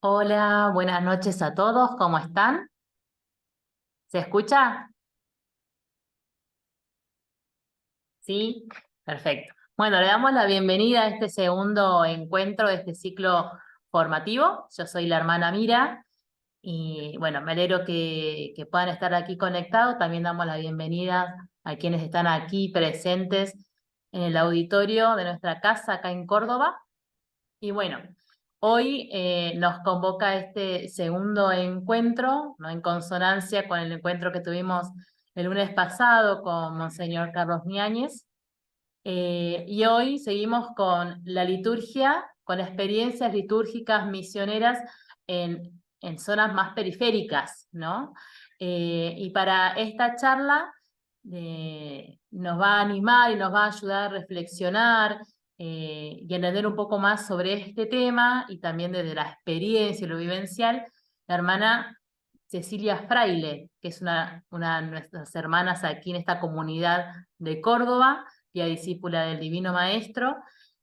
Hola, buenas noches a todos, ¿cómo están? ¿Se escucha? Sí, perfecto. Bueno, le damos la bienvenida a este segundo encuentro de este ciclo formativo. Yo soy la hermana Mira y bueno, me alegro que puedan estar aquí conectados. También damos la bienvenida a quienes están aquí presentes en el auditorio de nuestra casa acá en Córdoba. Y bueno, hoy nos convoca este segundo encuentro, ¿no? En consonancia con el encuentro que tuvimos el lunes pasado con Monseñor Carlos Miáñez. Y hoy seguimos con la liturgia, con experiencias litúrgicas misioneras en zonas más periféricas, ¿no? Y para esta charla nos va a animar y nos va a ayudar a reflexionar y entender un poco más sobre este tema y también desde la experiencia y lo vivencial, la hermana Cecilia Fraile, que es una de nuestras hermanas aquí en esta comunidad de Córdoba, guía discípula del Divino Maestro,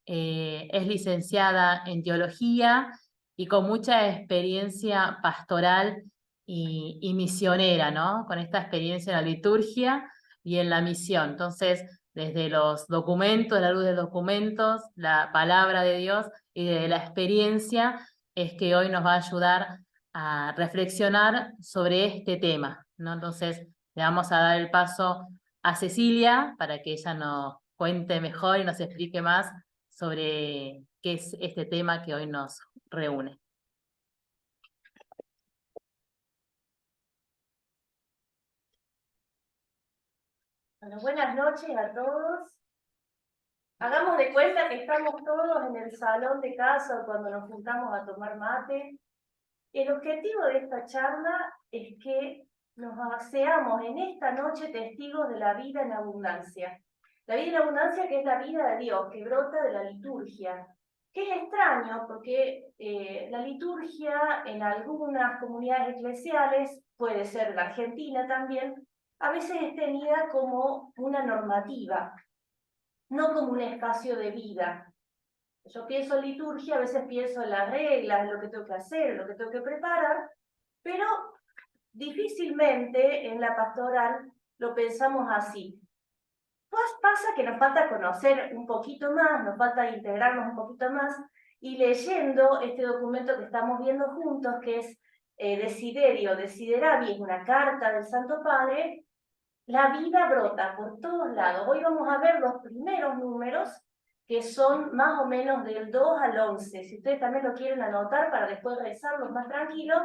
es licenciada en teología y con mucha experiencia pastoral y misionera, ¿no? Con esta experiencia en la liturgia y en la misión. Entonces, desde los documentos, la luz de los documentos, la palabra de Dios y de la experiencia, es que hoy nos va a ayudar a reflexionar sobre este tema, ¿no? Entonces, le vamos a dar el paso a Cecilia para que ella nos cuente mejor y nos explique más sobre qué es este tema que hoy nos reúne. Bueno, buenas noches a todos. Hagamos de cuenta que estamos todos en el salón de casa o cuando nos juntamos a tomar mate. El objetivo de esta charla es que seamos en esta noche testigos de la vida en abundancia. La vida en abundancia, que es la vida de Dios, que brota de la liturgia. Que es extraño porque la liturgia en algunas comunidades eclesiales, puede ser la Argentina también, a veces es tenida como una normativa, no como un espacio de vida. Yo pienso en liturgia, a veces pienso en las reglas, en lo que tengo que hacer, en lo que tengo que preparar, pero difícilmente en la pastoral lo pensamos así. Pues pasa que nos falta conocer un poquito más, nos falta integrarnos un poquito más, y leyendo este documento que estamos viendo juntos, que es Desiderio, Desideravi, es una carta del Santo Padre, la vida brota por todos lados. Hoy vamos a ver los primeros números, que son más o menos del 2 al 11. Si ustedes también lo quieren anotar para después rezarlos más tranquilos,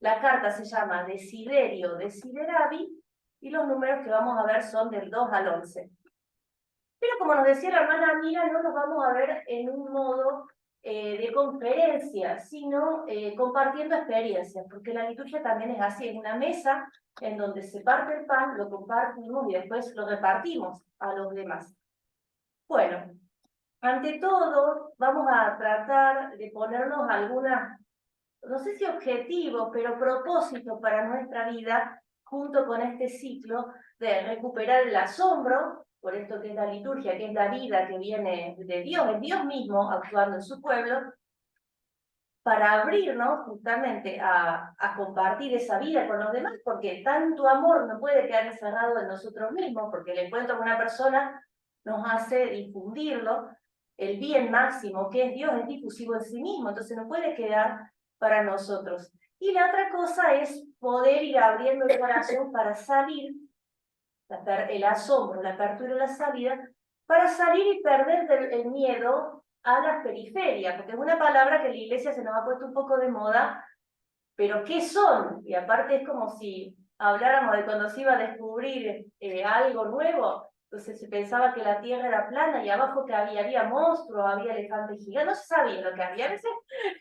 la carta se llama Desiderio, Desideravi, y los números que vamos a ver son del 2 al 11. Pero como nos decía la hermana Amiga, no nos vamos a ver en un modo de conferencia, sino compartiendo experiencias, porque la liturgia también es así, es una mesa en donde se parte el pan, lo compartimos y después lo repartimos a los demás. Bueno, ante todo, vamos a tratar de ponernos algunas, no sé si objetivos, pero propósitos para nuestra vida, junto con este ciclo de recuperar el asombro, por esto que es la liturgia, que es la vida que viene de Dios, es Dios mismo actuando en su pueblo, para abrirnos justamente a compartir esa vida con los demás, porque tanto amor no puede quedar encerrado en nosotros mismos, porque el encuentro con una persona nos hace difundirlo, el bien máximo que es Dios es difusivo en sí mismo, entonces no puede quedar para nosotros. Y la otra cosa es poder ir abriendo el corazón para salir, el asombro, la apertura y la salida, para salir y perder el miedo a las periferias, porque es una palabra que en la iglesia se nos ha puesto un poco de moda, pero ¿qué son? Y aparte es como si habláramos de cuando se iba a descubrir algo nuevo, entonces se pensaba que la tierra era plana y abajo que había monstruos, había elefantes gigantes, no se sabía lo que había. A veces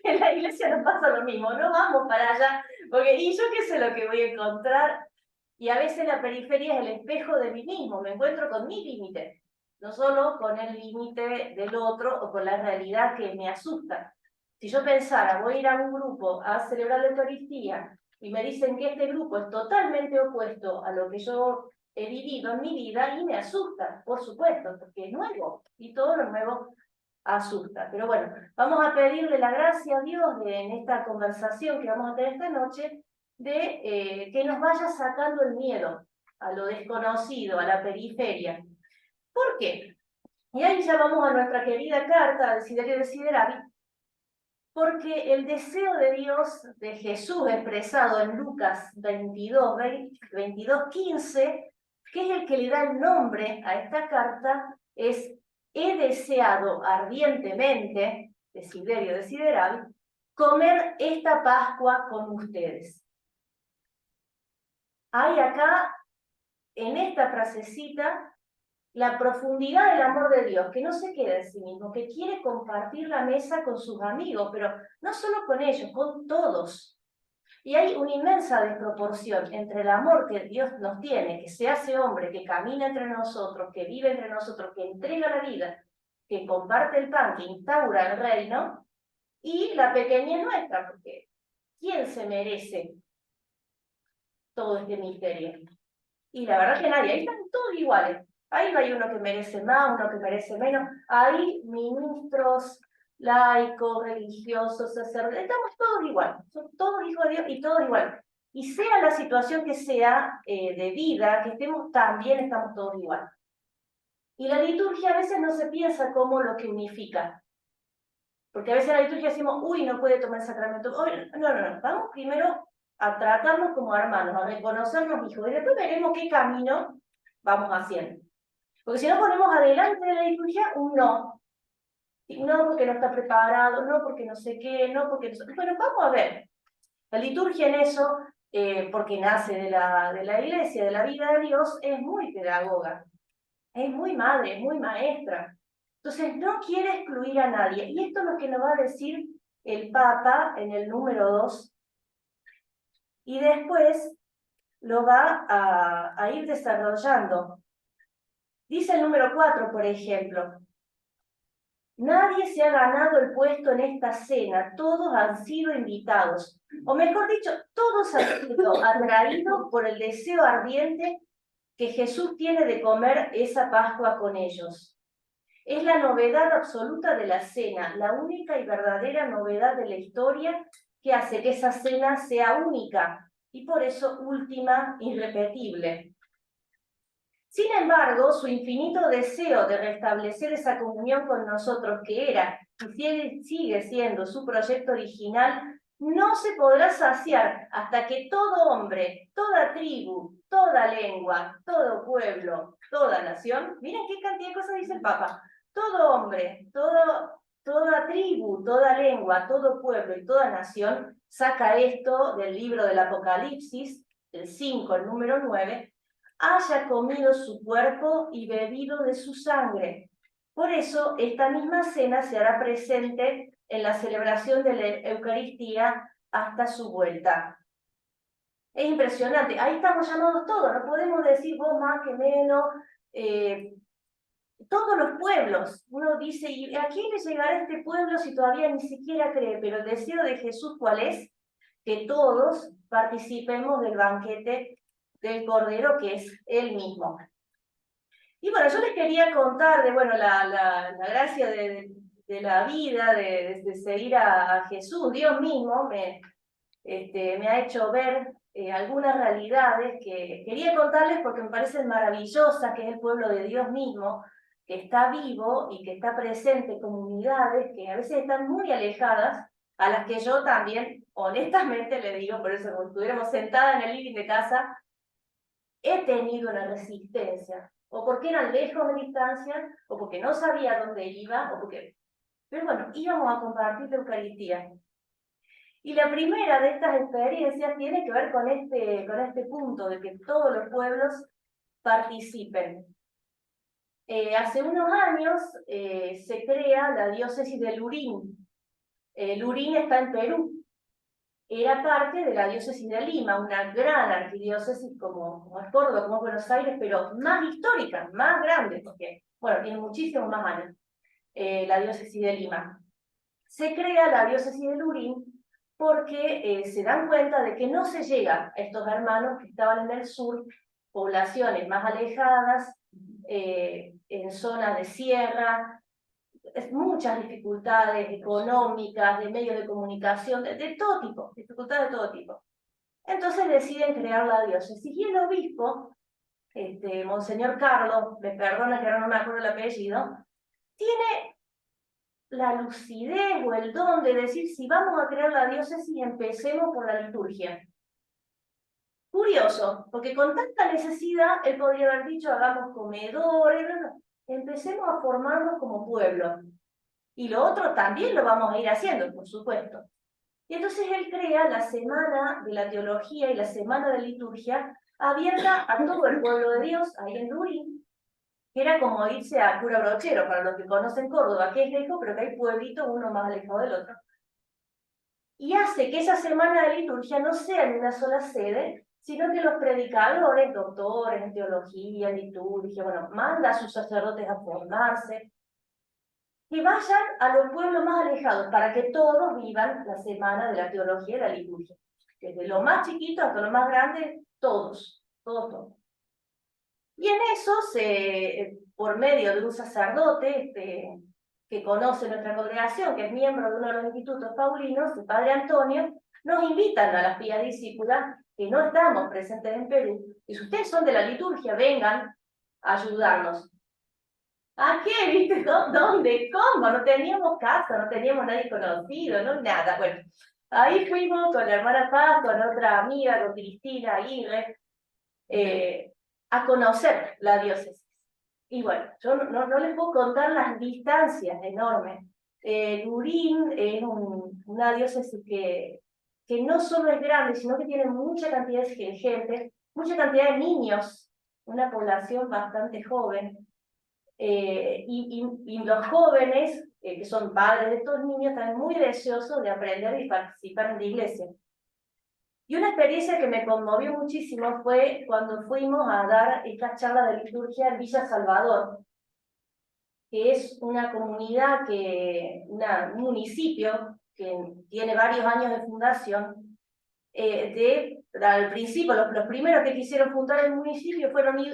en la iglesia nos pasa lo mismo, no vamos para allá, porque ¿y yo qué sé lo que voy a encontrar? Y a veces la periferia es el espejo de mí mismo, me encuentro con mi límite, no solo con el límite del otro o con la realidad que me asusta. Si yo pensara, voy a ir a un grupo a celebrar la Eucaristía y me dicen que este grupo es totalmente opuesto a lo que yo he vivido en mi vida, y me asusta, por supuesto, porque es nuevo, y todo lo nuevo asusta. Pero bueno, vamos a pedirle la gracia a Dios en esta conversación que vamos a tener esta noche, de que nos vaya sacando el miedo a lo desconocido, a la periferia. ¿Por qué? Y ahí ya vamos a nuestra querida carta, Desiderio Desiderari, porque el deseo de Dios, de Jesús expresado en Lucas 22:15, que es el que le da el nombre a esta carta, es: he deseado ardientemente, Desiderio Desiderari, comer esta Pascua con ustedes. Hay acá, en esta frasecita, la profundidad del amor de Dios, que no se queda en sí mismo, que quiere compartir la mesa con sus amigos, pero no solo con ellos, con todos. Y hay una inmensa desproporción entre el amor que Dios nos tiene, que se hace hombre, que camina entre nosotros, que vive entre nosotros, que entrega la vida, que comparte el pan, que instaura el reino, y la pequeñez nuestra, porque ¿quién se merece todo este misterio? Y la verdad que nadie, ahí están todos iguales. Ahí no hay uno que merece más, uno que merece menos. Hay ministros, laicos, religiosos, sacerdotes, estamos todos igual. Son todos hijos de Dios y todos igual. Y sea la situación que sea de vida, que estemos también, estamos todos igual. Y la liturgia a veces no se piensa como lo que unifica. Porque a veces en la liturgia decimos, uy, no puede tomar el sacramento. No. Vamos primero a tratarnos como hermanos, a reconocernos hijos, y después veremos qué camino vamos haciendo. Porque si no ponemos adelante de la liturgia un no. No porque no está preparado, no porque no sé qué, no porque no sé... Bueno, vamos a ver. La liturgia en eso, porque nace de la iglesia, de la vida de Dios, es muy pedagoga, es muy madre, es muy maestra. Entonces no quiere excluir a nadie. Y esto es lo que nos va a decir el Papa en el número 2, y después lo va a ir desarrollando. Dice el número 4, por ejemplo: nadie se ha ganado el puesto en esta cena, todos han sido invitados. O mejor dicho, todos han sido atraídos por el deseo ardiente que Jesús tiene de comer esa Pascua con ellos. Es la novedad absoluta de la cena, la única y verdadera novedad de la historia que hace que esa cena sea única y por eso última, irrepetible. Sin embargo, su infinito deseo de restablecer esa comunión con nosotros, que era y sigue siendo su proyecto original, no se podrá saciar hasta que todo hombre, toda tribu, toda lengua, todo pueblo, toda nación, miren qué cantidad de cosas dice el Papa, todo hombre, toda tribu, toda lengua, todo pueblo y toda nación, saca esto del libro del Apocalipsis, el 5, el número 9, haya comido su cuerpo y bebido de su sangre. Por eso, esta misma cena se hará presente en la celebración de la Eucaristía hasta su vuelta. Es impresionante, ahí estamos llamados todos, no podemos decir vos más que menos, todos los pueblos. Uno dice, ¿y a quién le llegará este pueblo si todavía ni siquiera cree? Pero el deseo de Jesús, ¿cuál es? Que todos participemos del banquete del Cordero, que es Él mismo. Y bueno, yo les quería contar de la gracia de la vida, de seguir a Jesús. Dios mismo me ha hecho ver algunas realidades que quería contarles porque me parecen maravillosas, que es el pueblo de Dios mismo, que está vivo y que está presente en comunidades que a veces están muy alejadas, a las que yo también, honestamente le digo, por eso como estuviéramos sentadas en el living de casa, he tenido una resistencia, o porque eran lejos de distancia, o porque no sabía dónde iba, o porque... Pero bueno, íbamos a compartir la Eucaristía. Y la primera de estas experiencias tiene que ver con este punto de que todos los pueblos participen. Hace unos años se crea la diócesis de Lurín. Lurín está en Perú. Era parte de la diócesis de Lima, una gran arquidiócesis como es Córdoba, como es Buenos Aires, pero más histórica, más grande, porque, bueno, tiene muchísimos más años, la diócesis de Lima. Se crea la diócesis de Lurín porque se dan cuenta de que no se llega a estos hermanos que estaban en el sur, poblaciones más alejadas, en zonas de sierra, muchas dificultades económicas, de medios de comunicación, de todo tipo, dificultades de todo tipo. Entonces deciden crear la diócesis, y el obispo, Monseñor Carlos, me perdona que ahora no me acuerdo el apellido, tiene la lucidez o el don de decir, si vamos a crear la diócesis, empecemos por la liturgia. Curioso, porque con tanta necesidad, él podría haber dicho, hagamos comedores, no. Empecemos a formarnos como pueblo. Y lo otro también lo vamos a ir haciendo, por supuesto. Y entonces él crea la Semana de la Teología y la Semana de Liturgia abierta a todo el pueblo de Dios, ahí en Lurín, que era como irse a Cura Brochero, para los que conocen Córdoba, que es lejos, pero que hay pueblitos uno más alejado del otro. Y hace que esa Semana de Liturgia no sea en una sola sede, sino que los predicadores, doctores en teología, liturgia, bueno, manda a sus sacerdotes a formarse, que vayan a los pueblos más alejados para que todos vivan la Semana de la Teología y la Liturgia. Desde lo más chiquito hasta lo más grande, todos, todos, todos. Y en eso, por medio de un sacerdote que conoce nuestra congregación, que es miembro de uno de los institutos paulinos, el Padre Antonio, nos invitan a las pías discípulas, que no estamos presentes en Perú, y si ustedes son de la liturgia, vengan a ayudarnos. ¿A qué? ¿Viste? ¿Dónde? ¿Cómo? No teníamos casa, no teníamos nadie conocido, no nada. Bueno, ahí fuimos con la hermana Paz, con otra amiga, con Cristina Aguirre, a conocer la diócesis. Y bueno, yo no les puedo contar las distancias enormes. Lurín es una diócesis que no solo es grande, sino que tiene mucha cantidad de gente, mucha cantidad de niños, una población bastante joven. Y los jóvenes, que son padres de estos niños, están muy deseosos de aprender y participar en la iglesia. Y una experiencia que me conmovió muchísimo fue cuando fuimos a dar esta charla de liturgia en Villa Salvador, que es una comunidad, un municipio que tiene varios años de fundación. Al principio, los primeros que quisieron fundar el municipio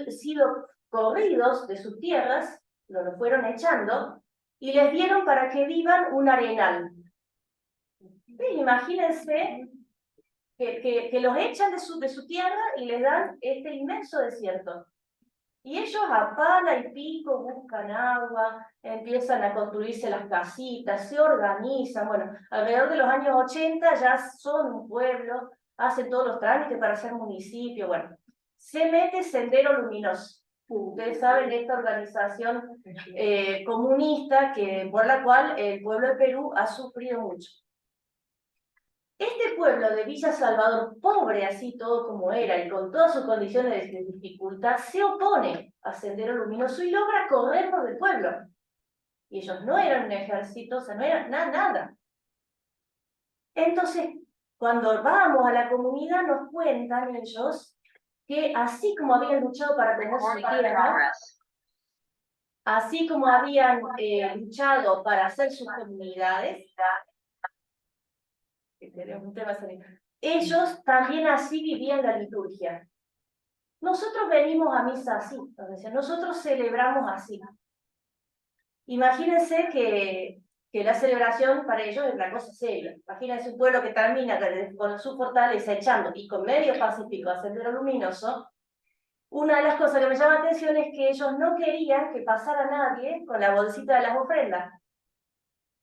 sido corridos de sus tierras, los fueron echando, y les dieron para que vivan un arenal. Imagínense que los echan de su tierra y les dan este inmenso desierto. Y ellos a pala y pico buscan agua, empiezan a construirse las casitas, se organizan. Bueno, alrededor de los años 80 ya son un pueblo, hacen todos los trámites para ser municipio. Bueno, se mete Sendero Luminoso. Ustedes saben esta organización comunista por la cual el pueblo de Perú ha sufrido mucho. Este pueblo de Villa Salvador, pobre así todo como era y con todas sus condiciones de dificultad, se opone a Sendero Luminoso y logra correrlos del pueblo. Y ellos no eran un ejército, o sea, no eran nada. Entonces, cuando vamos a la comunidad, nos cuentan ellos que así como habían luchado para tener su tierra, así como habían luchado para hacer sus comunidades, ellos también así vivían la liturgia. Nosotros venimos a misa así, nosotros celebramos así. Imagínense que la celebración para ellos es una cosa seria. Imagínense un pueblo que termina con su fortaleza echando y con medio pacífico a Sendero Luminoso. Una de las cosas que me llama la atención es que ellos no querían que pasara nadie con la bolsita de las ofrendas.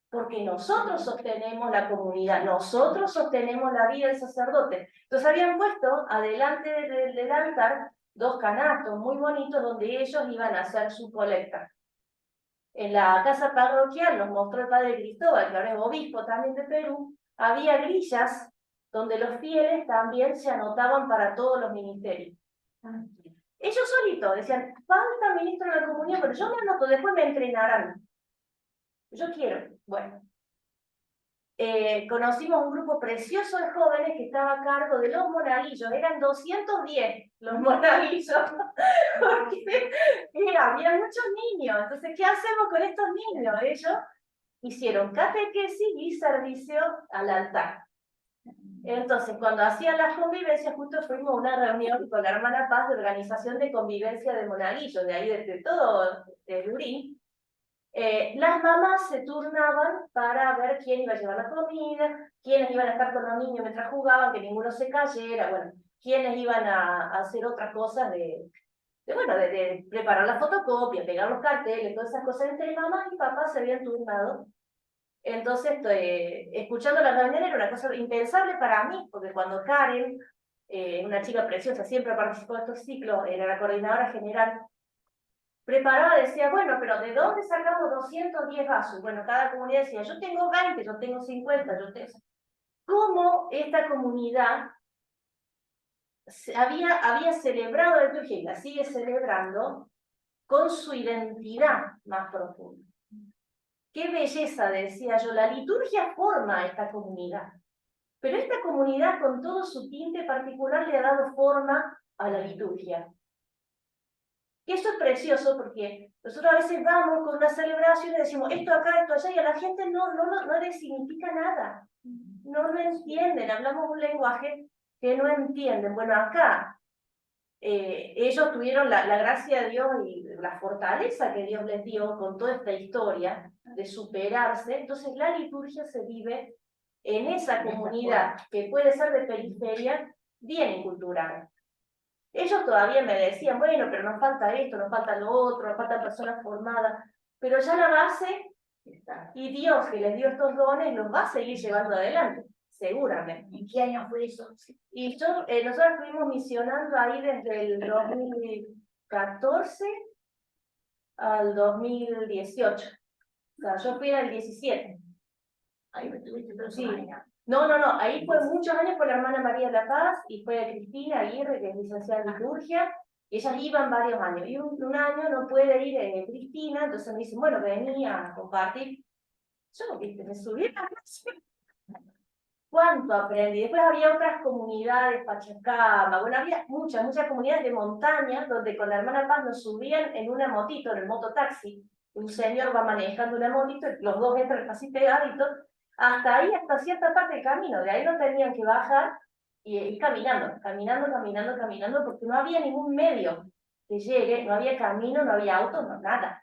Porque nosotros sostenemos la comunidad, nosotros sostenemos la vida del sacerdote. Entonces habían puesto adelante del altar 2 canastos muy bonitos donde ellos iban a hacer su colecta. En la casa parroquial, nos mostró el padre Cristóbal, que ahora es obispo también de Perú, había grillas donde los fieles también se anotaban para todos los ministerios. Ellos solitos decían, falta ministro de la comunión, pero yo me anoto, después me entrenarán. Yo quiero. Bueno, conocimos un grupo precioso de jóvenes que estaba a cargo de los monaguillos. Eran 210 los monaguillos, porque había muchos niños. Entonces, ¿qué hacemos con estos niños? Ellos hicieron catequesis y servicio al altar. Entonces, cuando hacían las convivencias, justo fuimos a una reunión con la hermana Paz de organización de convivencia de monaguillos, de ahí de todo, de Lurín. Las mamás se turnaban para ver quién iba a llevar la comida, quiénes iban a estar con los niños mientras jugaban, que ninguno se cayera, bueno, quiénes iban a hacer otras cosas de preparar la fotocopia, pegar los carteles, todas esas cosas. Entre mamás y papás se habían turnado. Entonces, escuchando la reunión era una cosa impensable para mí, porque cuando Karen, una chica preciosa, siempre participó de estos ciclos, era la coordinadora general, preparaba, decía, bueno, pero ¿de dónde sacamos 210 vasos? Bueno, cada comunidad decía, yo tengo 20, yo tengo 50, yo tengo... ¿Cómo esta comunidad había celebrado la liturgia y la sigue celebrando con su identidad más profunda? Qué belleza, decía yo, la liturgia forma a esta comunidad, pero esta comunidad con todo su tinte particular le ha dado forma a la liturgia. Y eso es precioso porque nosotros a veces vamos con una celebración y decimos esto acá, esto allá, y a la gente no le significa nada. No lo entienden, hablamos un lenguaje que no entienden. Bueno, acá ellos tuvieron la gracia de Dios y la fortaleza que Dios les dio con toda esta historia de superarse. Entonces la liturgia se vive en esa comunidad que puede ser de periferia, bien inculturada. Ellos todavía me decían, bueno, pero nos falta esto, nos falta lo otro, nos faltan personas formadas, pero ya la base está. Y Dios, que les dio estos dones, los va a seguir llevando adelante, seguramente. ¿En qué año fue eso? Y nosotros estuvimos misionando ahí desde el 2014 al 2018. O sea, yo fui en el 17. Ahí me tuviste todo Sí. años. No, ahí fue muchos años con la hermana María de la Paz y fue Cristina Aguirre, que es licenciada en liturgia, y ellas iban varios años. Y un año no puede ir Cristina, entonces me dicen, bueno, venía a compartir. Yo, viste, me subí a la clase. ¿Cuánto aprendí? Después había otras comunidades, Pachacama, bueno, había muchas comunidades de montaña, donde con la hermana Paz nos subían en una motito, en el mototaxi. Un señor va manejando una motito, y los dos entran así pegaditos, hasta ahí, hasta cierta parte del camino, de ahí no tenían que bajar y ir caminando, porque no había ningún medio que llegue, no había camino, no había auto, no, nada.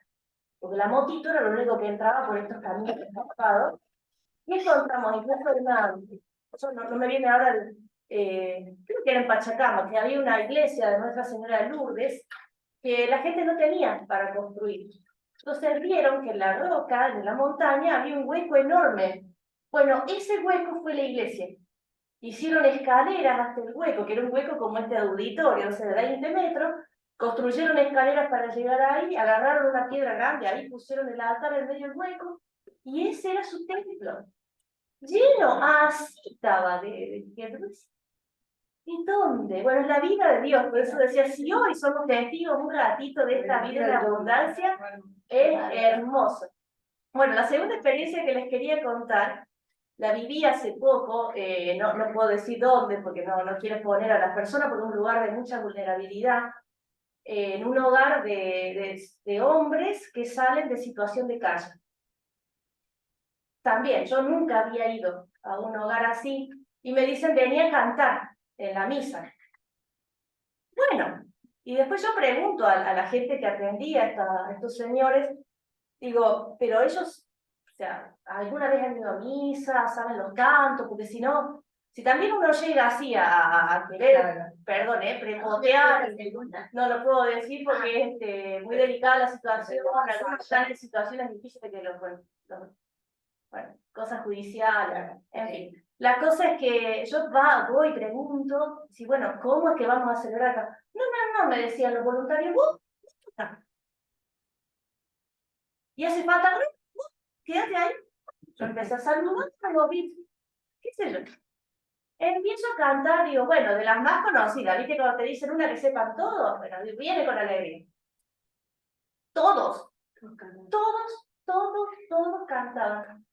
Porque la motito era lo único que entraba por estos caminos escarpados. Y encontramos incluso no me viene ahora, creo que era en Pachacama, que había una iglesia de Nuestra Señora de Lourdes que la gente no tenía para construir. Entonces vieron que en la roca, en la montaña, había un hueco enorme. Bueno, ese hueco fue la iglesia. Hicieron escaleras hasta el hueco, que era un hueco como este auditorio, o sea, de 20 metros, construyeron escaleras para llegar ahí, agarraron una piedra grande, ahí pusieron el altar en medio del hueco, y ese era su templo. Lleno, así estaba de ¿Y dónde? Bueno, es la vida de Dios, por eso decía, si hoy somos testigos un ratito de esta vida de abundancia, es hermoso. Bueno, la segunda experiencia que les quería contar, la viví hace poco, no puedo decir dónde, porque no quiero exponer a las personas, porque es un lugar de mucha vulnerabilidad, en un hogar de hombres que salen de situación de calle. También, yo nunca había ido a un hogar así, y me dicen, venía a cantar en la misa. Bueno, y después yo pregunto a la gente que atendía a estos señores, digo, pero ellos, o sea, ¿alguna vez han ido a misa? ¿Saben los cantos? Porque si no, si también uno llega así a querer, perdón, premotear, no lo puedo decir porque es muy delicada la situación, algunos están en situaciones difíciles que bueno, cosas judiciales, en fin. La cosa es que yo voy y pregunto, si bueno, ¿cómo es que vamos a celebrar acá? No, me decían los voluntarios, vos, y hace falta, vos, quédate ahí. Yo empecé a saludar, lo vi, qué sé yo. Empiezo a cantar, digo, bueno, de las más conocidas, ¿viste? Cuando te dicen una que sepan todos, bueno, viene con alegría. Todos cantaban.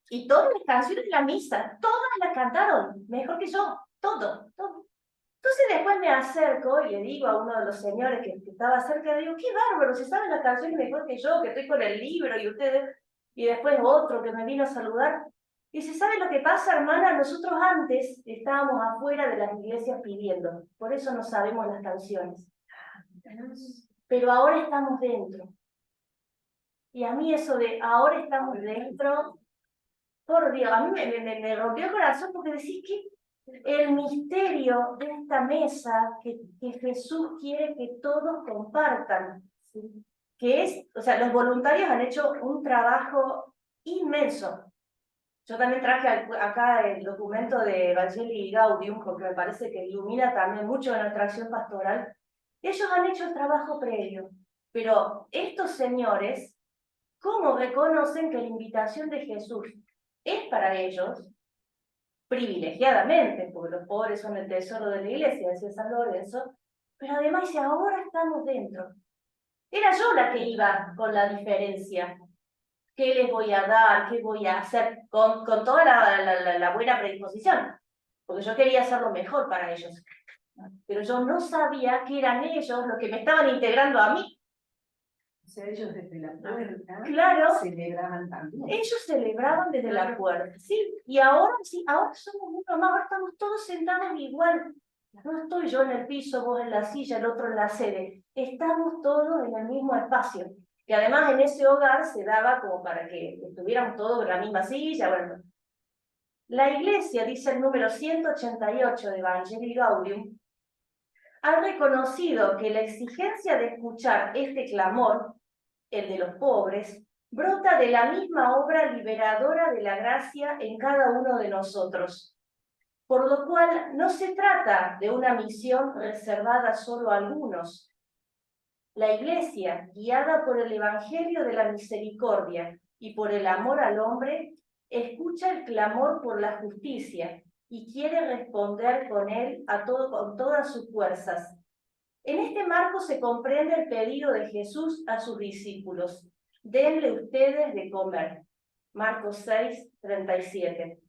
Y todas las canciones de la misa, todas las cantaron, mejor que yo, todo. Entonces después me acerco y le digo a uno de los señores que estaba cerca, le digo, qué bárbaro, si saben las canciones mejor que yo, que estoy con el libro y ustedes, y después otro que me vino a saludar. Y dice, ¿sabe lo que pasa, hermana? Nosotros antes estábamos afuera de las iglesias pidiendo, por eso no sabemos las canciones. Pero ahora estamos dentro. Y a mí eso de ahora estamos dentro, por Dios, a mí me rompió el corazón porque decís que el misterio de esta mesa que Jesús quiere que todos compartan, ¿sí? Que es, o sea, los voluntarios han hecho un trabajo inmenso. Yo también traje acá el documento de Evangelii Gaudium, porque me parece que ilumina también mucho de nuestra acción pastoral. Ellos han hecho el trabajo previo, pero estos señores, ¿cómo reconocen que la invitación de Jesús es para ellos? Privilegiadamente, porque los pobres son el tesoro de la iglesia, decía San Lorenzo, pero además dice, ahora estamos dentro. Era yo la que iba con la diferencia. ¿Qué les voy a dar? ¿Qué voy a hacer? Con toda la buena predisposición, porque yo quería hacer lo mejor para ellos. Pero yo no sabía que eran ellos los que me estaban integrando a mí. O sea, ellos desde la puerta Claro, celebraban también. ellos celebraban desde la puerta, sí, y ahora sí, ahora somos uno más, ahora estamos todos sentados igual. No estoy yo en el piso, vos en la silla, el otro en la sede. Estamos todos en el mismo espacio. Que además en ese hogar se daba como para que estuviéramos todos en la misma silla. Bueno, la Iglesia, dice el número 188 de Evangelii Gaudium, ha reconocido que la exigencia de escuchar este clamor, el de los pobres, brota de la misma obra liberadora de la gracia en cada uno de nosotros, por lo cual no se trata de una misión reservada solo a algunos. La Iglesia, guiada por el Evangelio de la Misericordia y por el amor al hombre, escucha el clamor por la justicia y quiere responder con él con todas sus fuerzas. En este marco se comprende el pedido de Jesús a sus discípulos: denle ustedes de comer. Marcos 6, 37.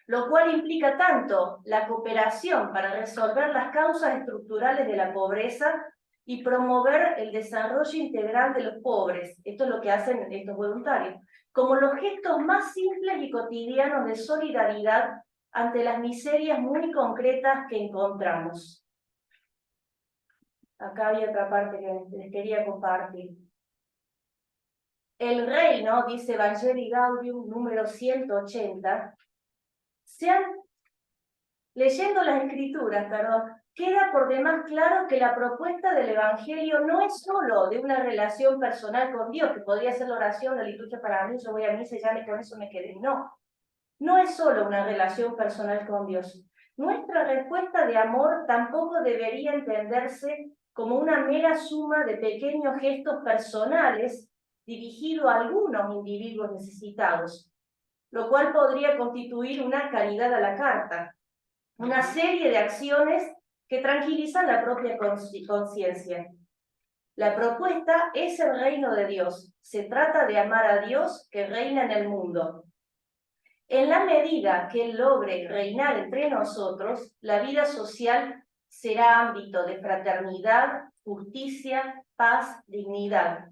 Lo cual implica tanto la cooperación para resolver las causas estructurales de la pobreza y promover el desarrollo integral de los pobres, esto es lo que hacen estos voluntarios, como los gestos más simples y cotidianos de solidaridad ante las miserias muy concretas que encontramos. Acá había otra parte que les quería compartir. El reino, dice Evangelii Gaudium número 180, leyendo las escrituras, queda por demás claro que la propuesta del Evangelio no es solo de una relación personal con Dios, que podría ser la oración, la liturgia para mí, yo voy a misa y ya con eso me quedé. No, no es solo una relación personal con Dios. Nuestra respuesta de amor tampoco debería entenderse como una mera suma de pequeños gestos personales dirigidos a algunos individuos necesitados, lo cual podría constituir una caridad a la carta, una serie de acciones que tranquilizan la propia conciencia. La propuesta es el reino de Dios. Se trata de amar a Dios que reina en el mundo. En la medida que Él logre reinar entre nosotros, la vida social será ámbito de fraternidad, justicia, paz, dignidad.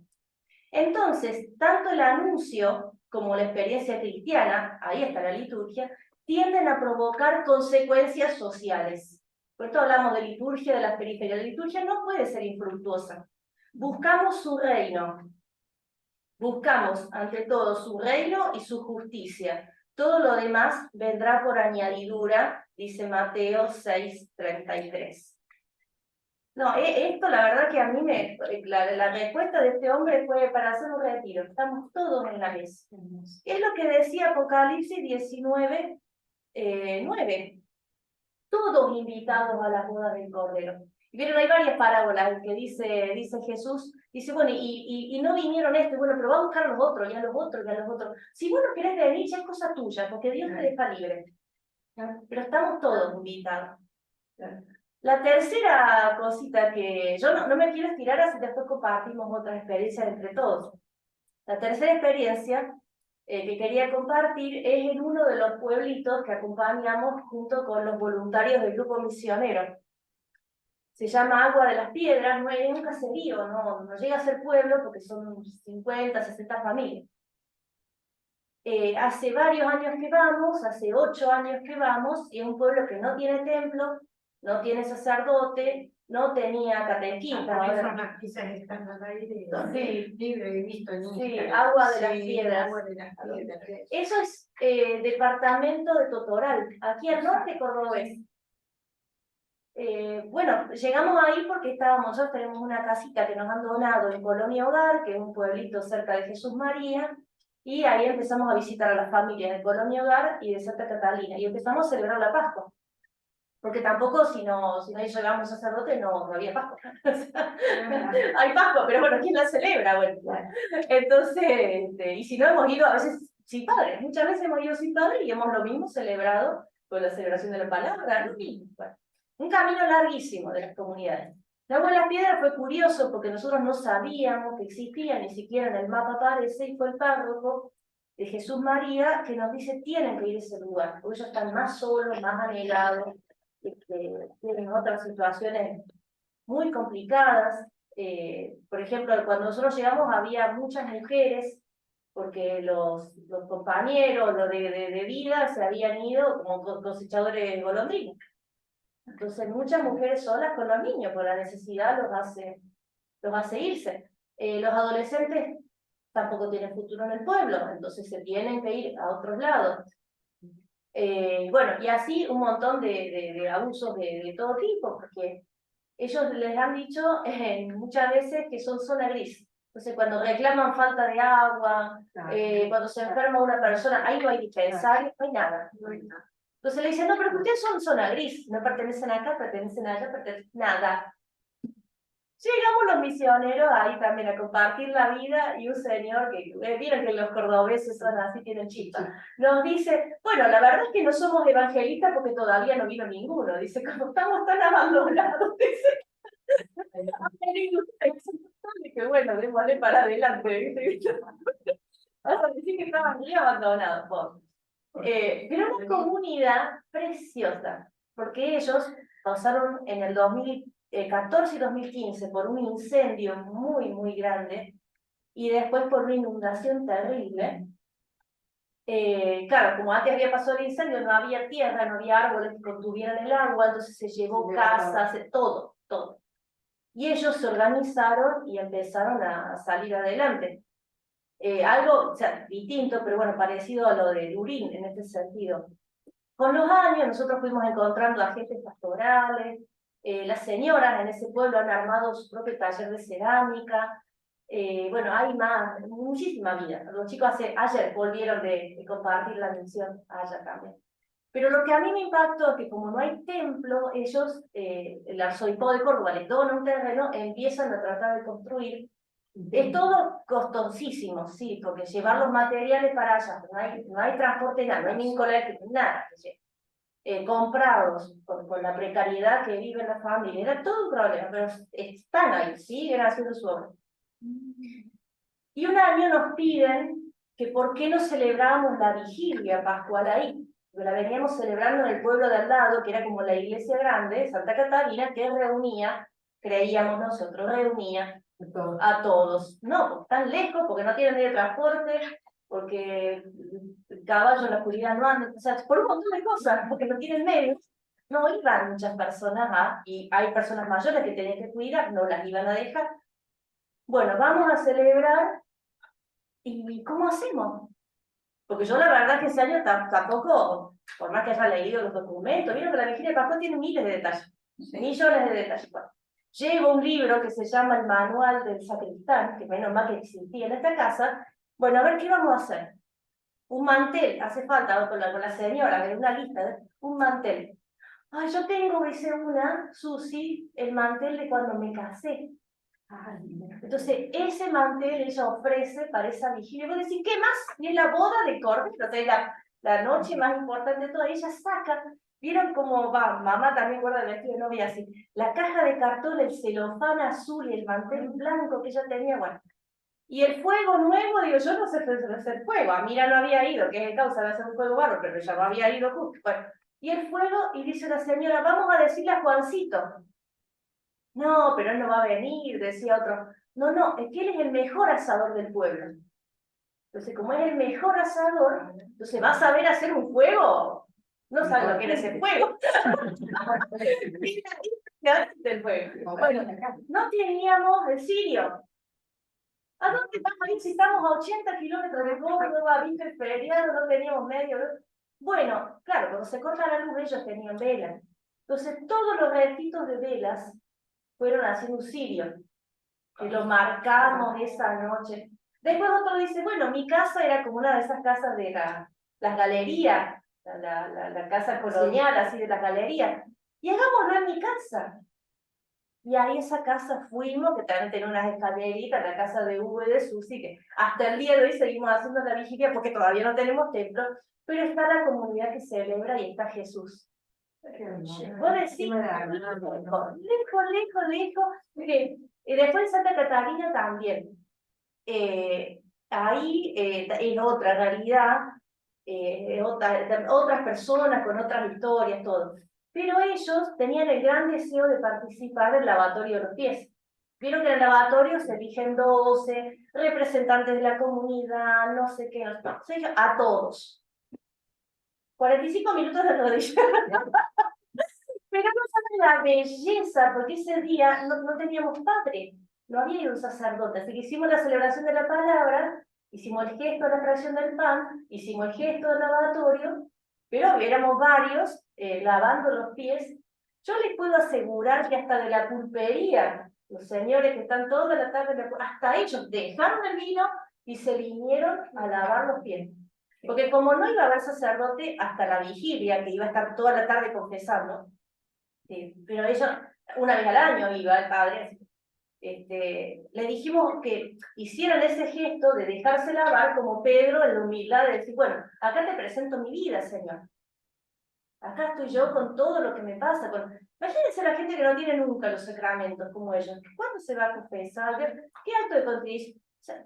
Entonces, tanto el anuncio como la experiencia cristiana, ahí está la liturgia, tienden a provocar consecuencias sociales. Por esto hablamos de liturgia, de las periferias. La liturgia no puede ser infructuosa. Buscamos su reino. Buscamos, ante todo, su reino y su justicia. Todo lo demás vendrá por añadidura, dice Mateo 6:33. No, esto la verdad que a mí la respuesta de este hombre fue para hacer un retiro. Estamos todos en la mesa. Es lo que decía Apocalipsis 19, 9. Todos invitados a la boda del Cordero. Y vieron, hay varias parábolas en que dice Jesús, dice, bueno, y no vinieron bueno, pero va a buscar a los otros, y a los otros, y a los otros. Si vos no querés venir, ya es cosa tuya, porque Dios te deja libre. Pero estamos todos invitados. La tercera cosita que yo no me quiero estirar, así después compartimos otras experiencias entre todos. La tercera experiencia que quería compartir es en uno de los pueblitos que acompañamos junto con los voluntarios del grupo misionero. Se llama Agua de las Piedras, no es un caserío, no llega a ser pueblo porque son 50, 60 familias. Hace varios años que vamos, hace 8 años que vamos, y es un pueblo que no tiene templo, no tiene sacerdote, no tenía catequista. Por eso Ahora, las pizzas están al aire. Sí. Libre, he visto en Sí, Instagram. Agua de las Sí, Piedras. Agua de las Piedras. Eso es departamento de Totoral, aquí al norte cordobés. Bueno, llegamos ahí porque nosotros tenemos una casita que nos han donado en Colonia Hogar, que es un pueblito cerca de Jesús María, y ahí empezamos a visitar a las familias de Colonia Hogar y de Santa Catalina, y empezamos a celebrar la Pascua. Porque tampoco si no llegamos sacerdote no había Pascua. Hay Pascua, pero bueno, ¿quién la celebra? Bueno, entonces, y si no hemos ido a veces sin padre, muchas veces hemos ido sin padre y hemos lo mismo celebrado con la celebración de la palabra, lo mismo. Bueno, un camino larguísimo de las comunidades. La Agua de las Piedras fue curioso porque nosotros no sabíamos que existía, ni siquiera en el mapa aparece, y fue el párroco de Jesús María que nos dice tienen que ir a ese lugar, porque ellos están más solos, más anegados, tienen otras situaciones muy complicadas. Por ejemplo, cuando nosotros llegamos había muchas mujeres, porque los compañeros de vida se habían ido como cosechadores de golondrinas. Entonces muchas mujeres solas con los niños, por la necesidad los hace irse. Los adolescentes tampoco tienen futuro en el pueblo, entonces se tienen que ir a otros lados. Bueno, y así un montón de abusos de todo tipo, porque ellos les han dicho muchas veces que son zona gris. Entonces, cuando reclaman falta de agua, cuando se enferma una persona, ahí no hay dispensario, no hay nada. Entonces le dicen, no, pero ustedes son zona gris, no pertenecen acá, pertenecen allá, nada. Llegamos los misioneros ahí también a compartir la vida y un señor que, vieron que los cordobeses son así, tienen chispa, nos dice, bueno, la verdad es que no somos evangelistas porque todavía no vino ninguno, dice, como estamos tan abandonados, dice, que bueno, démosle para adelante, ¿viste? Vas a decir que estaban muy abandonados, pero una comunidad preciosa, porque ellos pasaron en el 2014 y 2015 por un incendio muy, muy grande y después por una inundación terrible. Claro, como antes había pasado el incendio, no había tierra, no había árboles que contuvieran el agua, entonces se llevó casas, todo, todo. Y ellos se organizaron y empezaron a salir adelante. Algo, o sea, distinto, pero bueno, parecido a lo de Lurín en este sentido. Con los años nosotros fuimos encontrando agentes pastorales, las señoras en ese pueblo han armado su propio taller de cerámica, bueno, hay muchísima vida. Los chicos ayer volvieron de compartir la misión allá también. Pero lo que a mí me impactó es que como no hay templo, ellos, el arzobispo de Córdoba les dona un terreno, empiezan a tratar de construir. Es todo costosísimo, sí, porque llevar los materiales para allá, no hay transporte, nada, no hay ningún colegio, nada. Comprados con la precariedad que vive la familia, era todo un problema, pero están ahí, siguen haciendo su obra. Y un año nos piden que por qué no celebrábamos la vigilia pascual ahí, porque la veníamos celebrando en el pueblo de al lado, que era como la iglesia grande, Santa Catalina, que reunía, creíamos nosotros, reunía a todos. No, porque están lejos, porque no tienen medio de transporte, porque el caballo en la oscuridad no anda, o sea, por un montón de cosas, porque no tienen medios. No iban muchas personas y hay personas mayores que tenían que cuidar, no las iban a dejar. Bueno, vamos a celebrar, ¿y cómo hacemos? Porque yo la verdad que ese año tampoco, por más que haya leído los documentos, vieron que la vigilia de Pascua tiene miles de detalles, millones de detalles. Bueno, llevo un libro que se llama El Manual del Sacristán, que menos mal que existía en esta casa. Bueno, a ver qué vamos a hacer. Un mantel, hace falta con la señora, que una lista, un mantel. Ay, yo tengo, dice una, Susi, el mantel de cuando me casé. Entonces, ese mantel ella ofrece para esa vigilia. Vos decís, ¿qué más? Y es la boda de Cordero, o sea, la noche más importante de toda. Ella saca, ¿vieron cómo va? Mamá también guarda el vestido de novia así. La caja de cartón, el celofán azul y el mantel blanco que ella tenía, bueno. Y el fuego nuevo, digo, yo no sé hacer fuego. A Mira no había ido, que es causa de hacer un fuego barro, pero ella no había ido justo. Bueno, y el fuego, y dice la señora, vamos a decirle a Juancito. No, pero él no va a venir, decía otro. No, no, es que él es el mejor asador del pueblo. Entonces, como es el mejor asador, entonces va a saber hacer un fuego. No sabe lo que era ese fuego. Del pueblo. Bueno, no teníamos el sirio. ¿A dónde vamos a ir si estamos a 80 kilómetros de Córdoba, viste el feriado, no teníamos medio? Bueno, claro, cuando se corta la luz ellos tenían velas. Entonces todos los retitos de velas fueron haciendo un cirio, que lo marcamos esa noche. Después otro dice, bueno, mi casa era como una de esas casas de las galerías, la casa colonial, así de las galerías. Y hagámoslo en mi casa. Y ahí esa casa fuimos, que también tenía unas escaleritas, la casa de Hugo y de Susi, que hasta el día de hoy seguimos haciendo la vigilia porque todavía no tenemos templo, pero está la comunidad que celebra y está Jesús. Vos decís, lejos, lejos, lejos. Mire, y después en Santa Catarina también. Ahí es otra realidad, otras personas con otras historias, todo. Pero ellos tenían el gran deseo de participar del lavatorio de los pies. Vieron que en el lavatorio se eligen 12 representantes de la comunidad, no sé qué, no sé, a todos. 45 minutos de rodilla. Pero no saben la belleza, porque ese día no teníamos padre, no había un sacerdote, así que hicimos la celebración de la palabra, hicimos el gesto de la fracción del pan, hicimos el gesto del lavatorio, pero éramos varios lavando los pies. Yo les puedo asegurar que hasta de la pulpería, los señores que están toda la tarde, hasta ellos dejaron el vino y se vinieron a lavar los pies. Porque como no iba a haber sacerdote hasta la vigilia, que iba a estar toda la tarde confesando, pero ellos, una vez al año iba el padre, le dijimos que hicieran ese gesto de dejarse lavar como Pedro en la humildad de decir, bueno, acá te presento mi vida, Señor. Acá estoy yo con todo lo que me pasa. Imagínense la gente que no tiene nunca los sacramentos como ellos. ¿Cuándo se va a confesar? ¿Qué acto de contrición? O sea,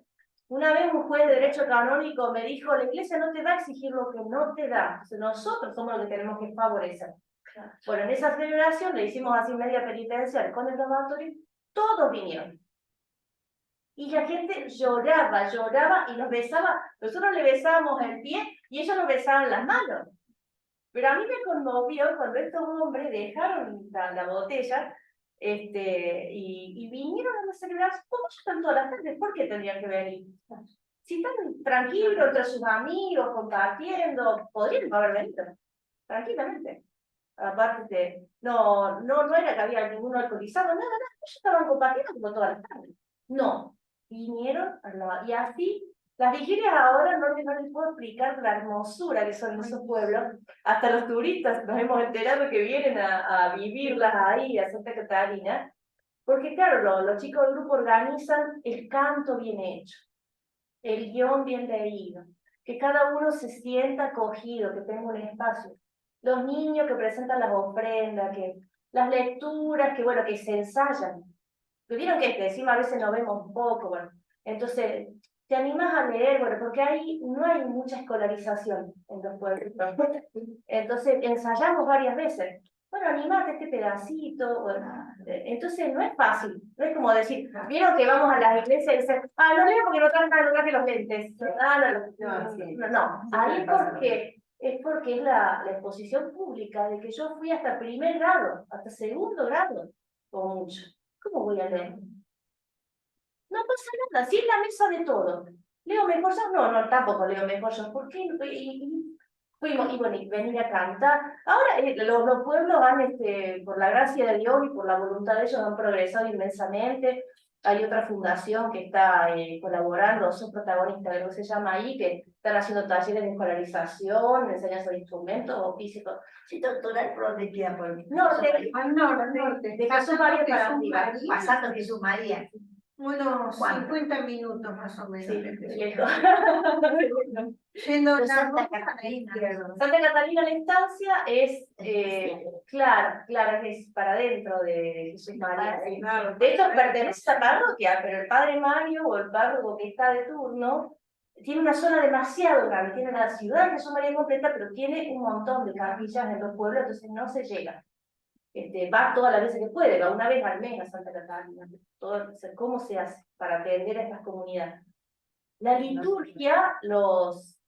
una vez un juez de derecho canónico me dijo, la iglesia no te va a exigir lo que no te da. Entonces, nosotros somos los que tenemos que favorecer. Bueno, en esa celebración le hicimos así media penitencial con el lavatorio, todos vinieron. Y la gente lloraba, lloraba y nos besaba. Nosotros le besábamos el pie y ellos nos besaban las manos. Pero a mí me conmovió cuando estos hombres dejaron la botella y vinieron a la celebración. ¿Cómo están todas las tardes? ¿Por qué tendrían que venir? Si están tranquilos entre sus amigos, compartiendo, podrían haber venido, tranquilamente. Aparte, no era que había ninguno alcoholizado, nada, ellos estaban compartiendo como todas las tardes. No, vinieron a lavar. Y así, las vigilias ahora no les puedo explicar la hermosura que son esos pueblos. Hasta los turistas nos hemos enterado que vienen a vivirlas ahí, a Santa Catarina. Porque claro, los chicos del grupo organizan el canto bien hecho, el guión bien leído, que cada uno se sienta acogido, que tenga un espacio. Los niños que presentan las ofrendas, que las lecturas, que bueno, que se ensayan. Vieron que encima a veces nos vemos un poco, bueno. Entonces, te animas a leer, bueno, porque ahí no hay mucha escolarización en los pueblos. Entonces, ensayamos varias veces. Bueno, animate este pedacito. Bueno. Entonces, no es fácil. No es como decir, vieron que vamos a las iglesias y dicen, no leo porque no traje los lentes. No. Ahí es porque es la exposición pública de que yo fui hasta primer grado, hasta segundo grado, o mucho. ¿Cómo voy a leer? No pasa nada, si es la mesa de todo. ¿Leo mejor yo? No, tampoco leo mejor yo. ¿Por qué? Fuimos, y bueno, y venir a cantar. Ahora los pueblos han, por la gracia de Dios y por la voluntad de ellos, han progresado inmensamente. Hay otra fundación que está colaborando, son protagonistas de lo que se llama ahí, que están haciendo talleres de escolarización, enseñanza de instrumentos o físicos. Sí, doctora, ¿por dónde queda? Norte, norte. de Jesús María para arriba. Pasando Jesús María. Unos ¿Cuánto? 50 minutos más o menos. Sí, lejos. Yendo De la Santa ruta a la Catalina. izquierda. Santa Catalina la estancia es, claro, que es para adentro de Jesús María. Sí, claro. De hecho, pertenece a esta parroquia, pero el padre Mario o el párroco que está de turno tiene una zona demasiado grande, tiene la ciudad de Jesús María completa, pero tiene un montón de capillas en los pueblos, entonces no se llega. Va todas las veces que puede, va una vez al mes a Santa Catalina. ¿Cómo se hace para atender a estas comunidades? La liturgia los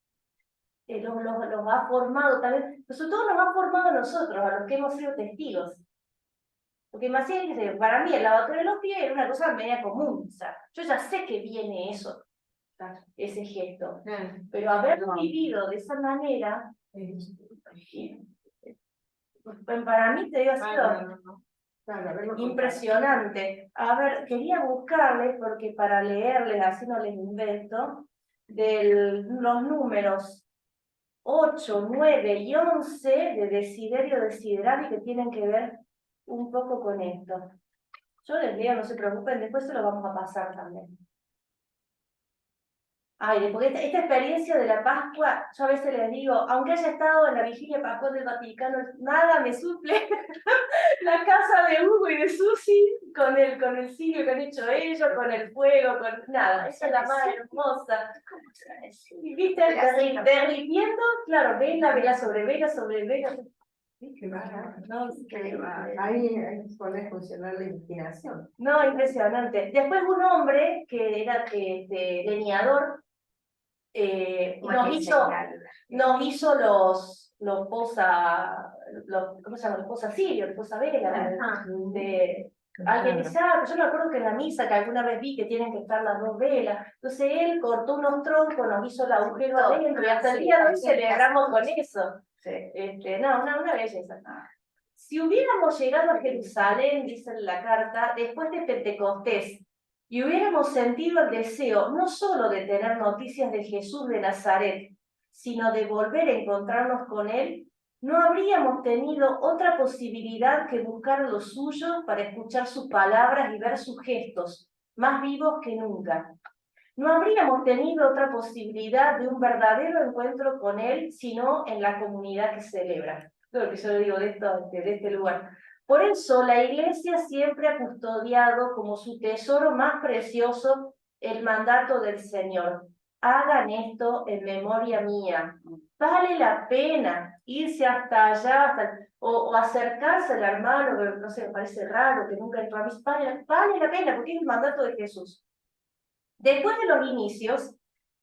ha formado también, pero sobre todo nos ha formado a nosotros, a los que hemos sido testigos. Porque imagínense, para mí el lavatorio de los pies era una cosa media común, o sea, yo ya sé que viene eso, ese gesto, pero haberlo vivido de esa manera, para mí te digo, ha sido impresionante. A ver, quería buscarles, porque para leerles, así no les invento, los números 8, 9 y 11 de Desiderio Desiderari que tienen que ver un poco con esto. Yo les leo, no se preocupen, después se lo vamos a pasar también. Ay, porque esta experiencia de la Pascua, yo a veces les digo, aunque haya estado en la vigilia pascual del Vaticano, nada me suple la casa de Hugo y de Susi con el cirio que han hecho ellos, con el fuego, con nada. Esa es la más hermosa. Y viste, derritiendo, claro, vela sobre vela sobre vela. Qué bárbaro. No, Ahí puede funcionar la imaginación. no, impresionante. Después un hombre que era leñador, nos hizo los ¿cómo se llama? Los posasirios, los posavela, alguien dice, pero yo me acuerdo que en la misa que alguna vez vi que tienen que estar las dos velas. Entonces él cortó unos troncos, nos hizo el agujero adentro y hasta el día de hoy celebramos con eso. No, una belleza. Si hubiéramos llegado a Jerusalén, dice en la carta, después de Pentecostés, y hubiéramos sentido el deseo no solo de tener noticias de Jesús de Nazaret, sino de volver a encontrarnos con él, no habríamos tenido otra posibilidad que buscar lo suyo para escuchar sus palabras y ver sus gestos, más vivos que nunca. No habríamos tenido otra posibilidad de un verdadero encuentro con él, sino en la comunidad que celebra. Todo lo que yo le digo de este lugar. Por eso la Iglesia siempre ha custodiado como su tesoro más precioso el mandato del Señor. Hagan esto en memoria mía. Vale la pena irse hasta allá, o acercarse al hermano, pero no sé, me parece raro que nunca entró a mí. Vale la pena, porque es el mandato de Jesús. Después de los inicios,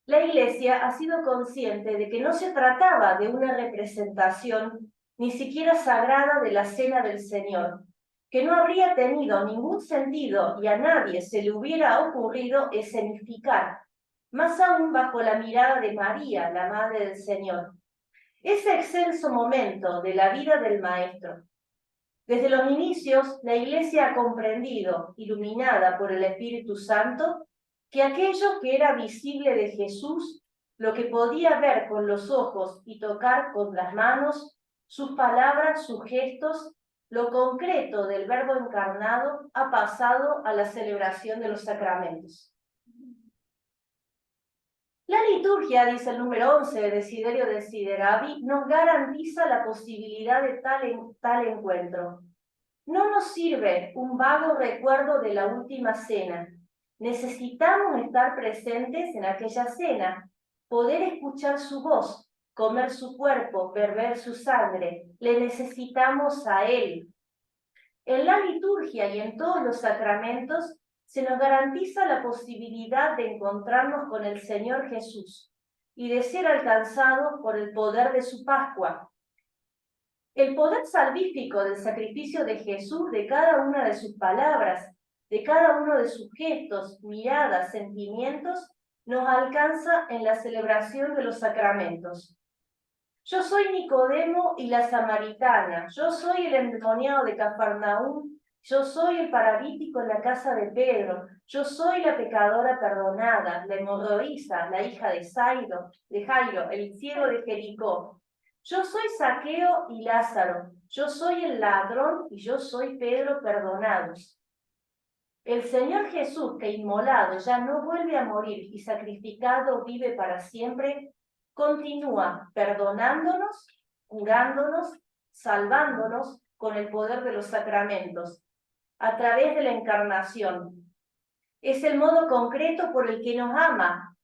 la Iglesia ha sido consciente de que no se trataba de una representación ni siquiera sagrada de la Cena del Señor, que no habría tenido ningún sentido y a nadie se le hubiera ocurrido escenificar, más aún bajo la mirada de María, la Madre del Señor. Ese excelso momento de la vida del Maestro. Desde los inicios, la Iglesia ha comprendido, iluminada por el Espíritu Santo, que aquello que era visible de Jesús, lo que podía ver con los ojos y tocar con las manos, sus palabras, sus gestos, lo concreto del Verbo encarnado, ha pasado a la celebración de los sacramentos. La liturgia, dice el número 11 de Desiderio Desideravi, nos garantiza la posibilidad de tal encuentro. No nos sirve un vago recuerdo de la última cena. Necesitamos estar presentes en aquella cena, poder escuchar su voz, comer su cuerpo, beber su sangre. Le necesitamos a Él. En la liturgia y en todos los sacramentos se nos garantiza la posibilidad de encontrarnos con el Señor Jesús y de ser alcanzados por el poder de su Pascua. El poder salvífico del sacrificio de Jesús, de cada una de sus palabras, de cada uno de sus gestos, miradas, sentimientos, nos alcanza en la celebración de los sacramentos. Yo soy Nicodemo y la samaritana, yo soy el endemoniado de Cafarnaúm, yo soy el paralítico en la casa de Pedro, yo soy la pecadora perdonada, la hemorroísa, la hija de Jairo, el ciego de Jericó. Yo soy Zaqueo y Lázaro, yo soy el ladrón y yo soy Pedro perdonados. El Señor Jesús, que inmolado ya no vuelve a morir y sacrificado vive para siempre, continúa perdonándonos, curándonos, salvándonos con el poder de los sacramentos, a través de la encarnación. Es el modo concreto por el que nos ama,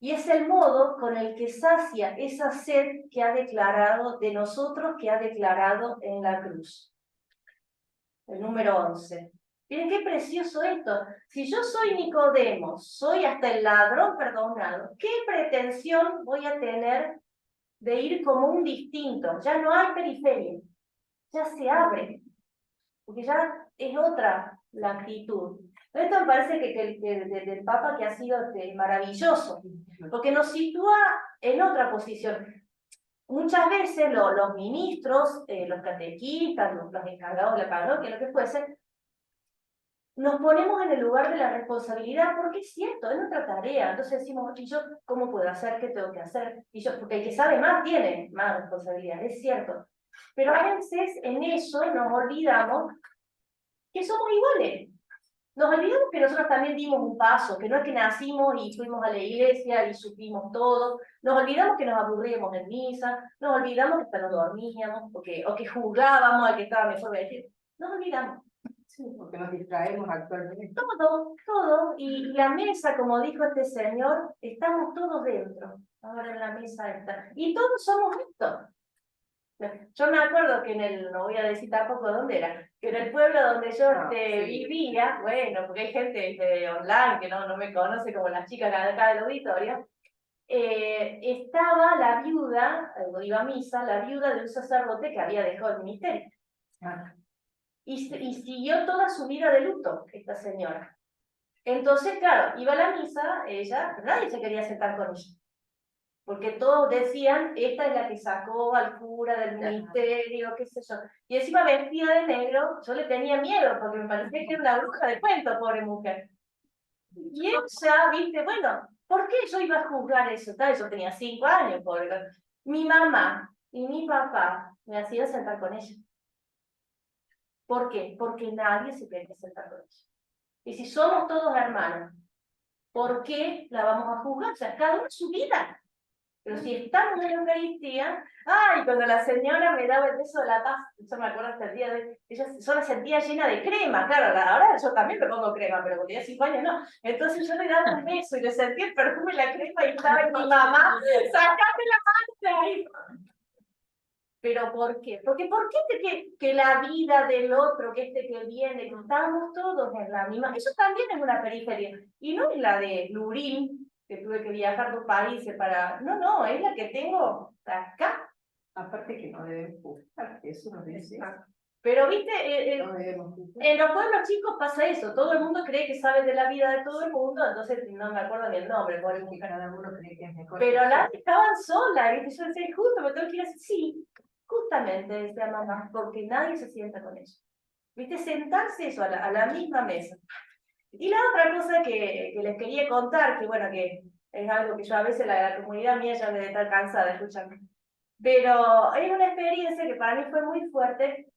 y es el modo con el que sacia esa sed que ha declarado de nosotros, que ha declarado en la cruz. El número 11. Miren qué precioso esto. Si yo soy Nicodemo, soy hasta el ladrón perdonado, ¿qué pretensión voy a tener de ir como un distinto? Ya no hay periferia, ya se abre. porque ya es otra la actitud. Esto me parece del Papa que ha sido maravilloso, porque nos sitúa en otra posición. Muchas veces los ministros, los catequistas, los encargados de la parroquia, lo que fuese, nos ponemos en el lugar de la responsabilidad, porque es cierto, es nuestra tarea. Entonces decimos, ¿y yo cómo puedo hacer? ¿Qué tengo que hacer? Y yo, porque el que sabe más tiene más responsabilidad, es cierto. Pero a veces en eso nos olvidamos que somos iguales. Nos olvidamos que nosotros también dimos un paso, que no es que nacimos y fuimos a la iglesia y supimos todo. Nos olvidamos que nos aburríamos en misa, nos olvidamos que hasta nos dormíamos, o que juzgábamos al que estaba mejor vestido. Nos olvidamos. Sí, porque nos distraemos actualmente. Todo. Y la mesa, como dijo este señor, estamos todos dentro. Ahora en la mesa está. Y todos somos esto. Yo me acuerdo que no voy a decir tampoco dónde era, que en el pueblo donde yo sí. vivía, bueno, porque hay gente online que no me conoce como las chicas de acá del auditorio, estaba la viuda, cuando iba a misa, la viuda de un sacerdote que había dejado el ministerio. Y siguió toda su vida de luto, esta señora. Entonces, claro, iba a la misa, ella, pero nadie se quería sentar con ella. Porque todos decían, esta es la que sacó al cura del ministerio, qué sé yo. Y encima vestida de negro, yo le tenía miedo, porque me parecía que era una bruja de cuento, pobre mujer. Y ella, viste, bueno, ¿por qué yo iba a juzgar eso? Yo tenía 5 años, pobre. Mi mamá y mi papá me hacían sentar con ella. ¿Por qué? Porque nadie se quería sentar con ella. Y si somos todos hermanos, ¿por qué la vamos a juzgar? O sea, cada uno su vida. Pero si estamos en la Eucaristía, ¡ay! Cuando la señora me daba el beso de la paz, yo me acuerdo hasta el día de ella, yo la sentía llena de crema, claro, ahora yo también me pongo crema, pero cuando tenía 5 años no. Entonces yo le daba un beso y le sentía el perfume de la crema y estaba en mi mamá, ¡sacate la mano de ahí! ¿Pero por qué? Porque ¿por qué que la vida del otro, que que viene, que estamos todos en la misma? Eso también es una periferia. Y no es la de Lurín, que tuve que viajar por países para... No, es la que tengo acá. Aparte que no debemos juzgar, eso nos dice. Pero viste, No debemos juzgar. en los pueblos chicos pasa eso. Todo el mundo cree que sabe de la vida de todo el mundo, entonces no me acuerdo ni el nombre. Porque cada uno cree que es mejor. Pero las estaban solas, ¿viste? Yo decía, justo me tengo que ir así. Sí, justamente, decía mamá, porque nadie se sienta con ellos. ¿Viste? Sentarse eso a la misma mesa. Y la otra cosa que les quería contar, que bueno, que es algo que yo a veces la comunidad mía ya me debe estar cansada de escucharme, pero es una experiencia que para mí fue muy fuerte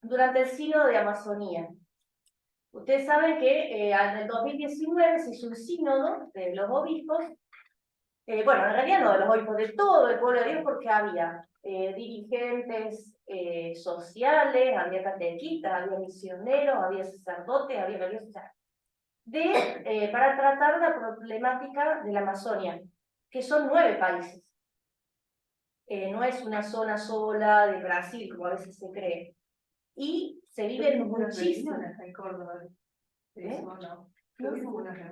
durante el sínodo de Amazonía. Ustedes saben que en el 2019 se hizo un sínodo de los obispos, bueno, en realidad no de los obispos, de todo el pueblo de Dios, porque había dirigentes sociales, había catequistas, había misioneros, había sacerdotes, había religiosos, para tratar la problemática de la Amazonia, que son 9 países. No es una zona sola de Brasil, como a veces se cree. Y se vive muchísimo. En Córdoba.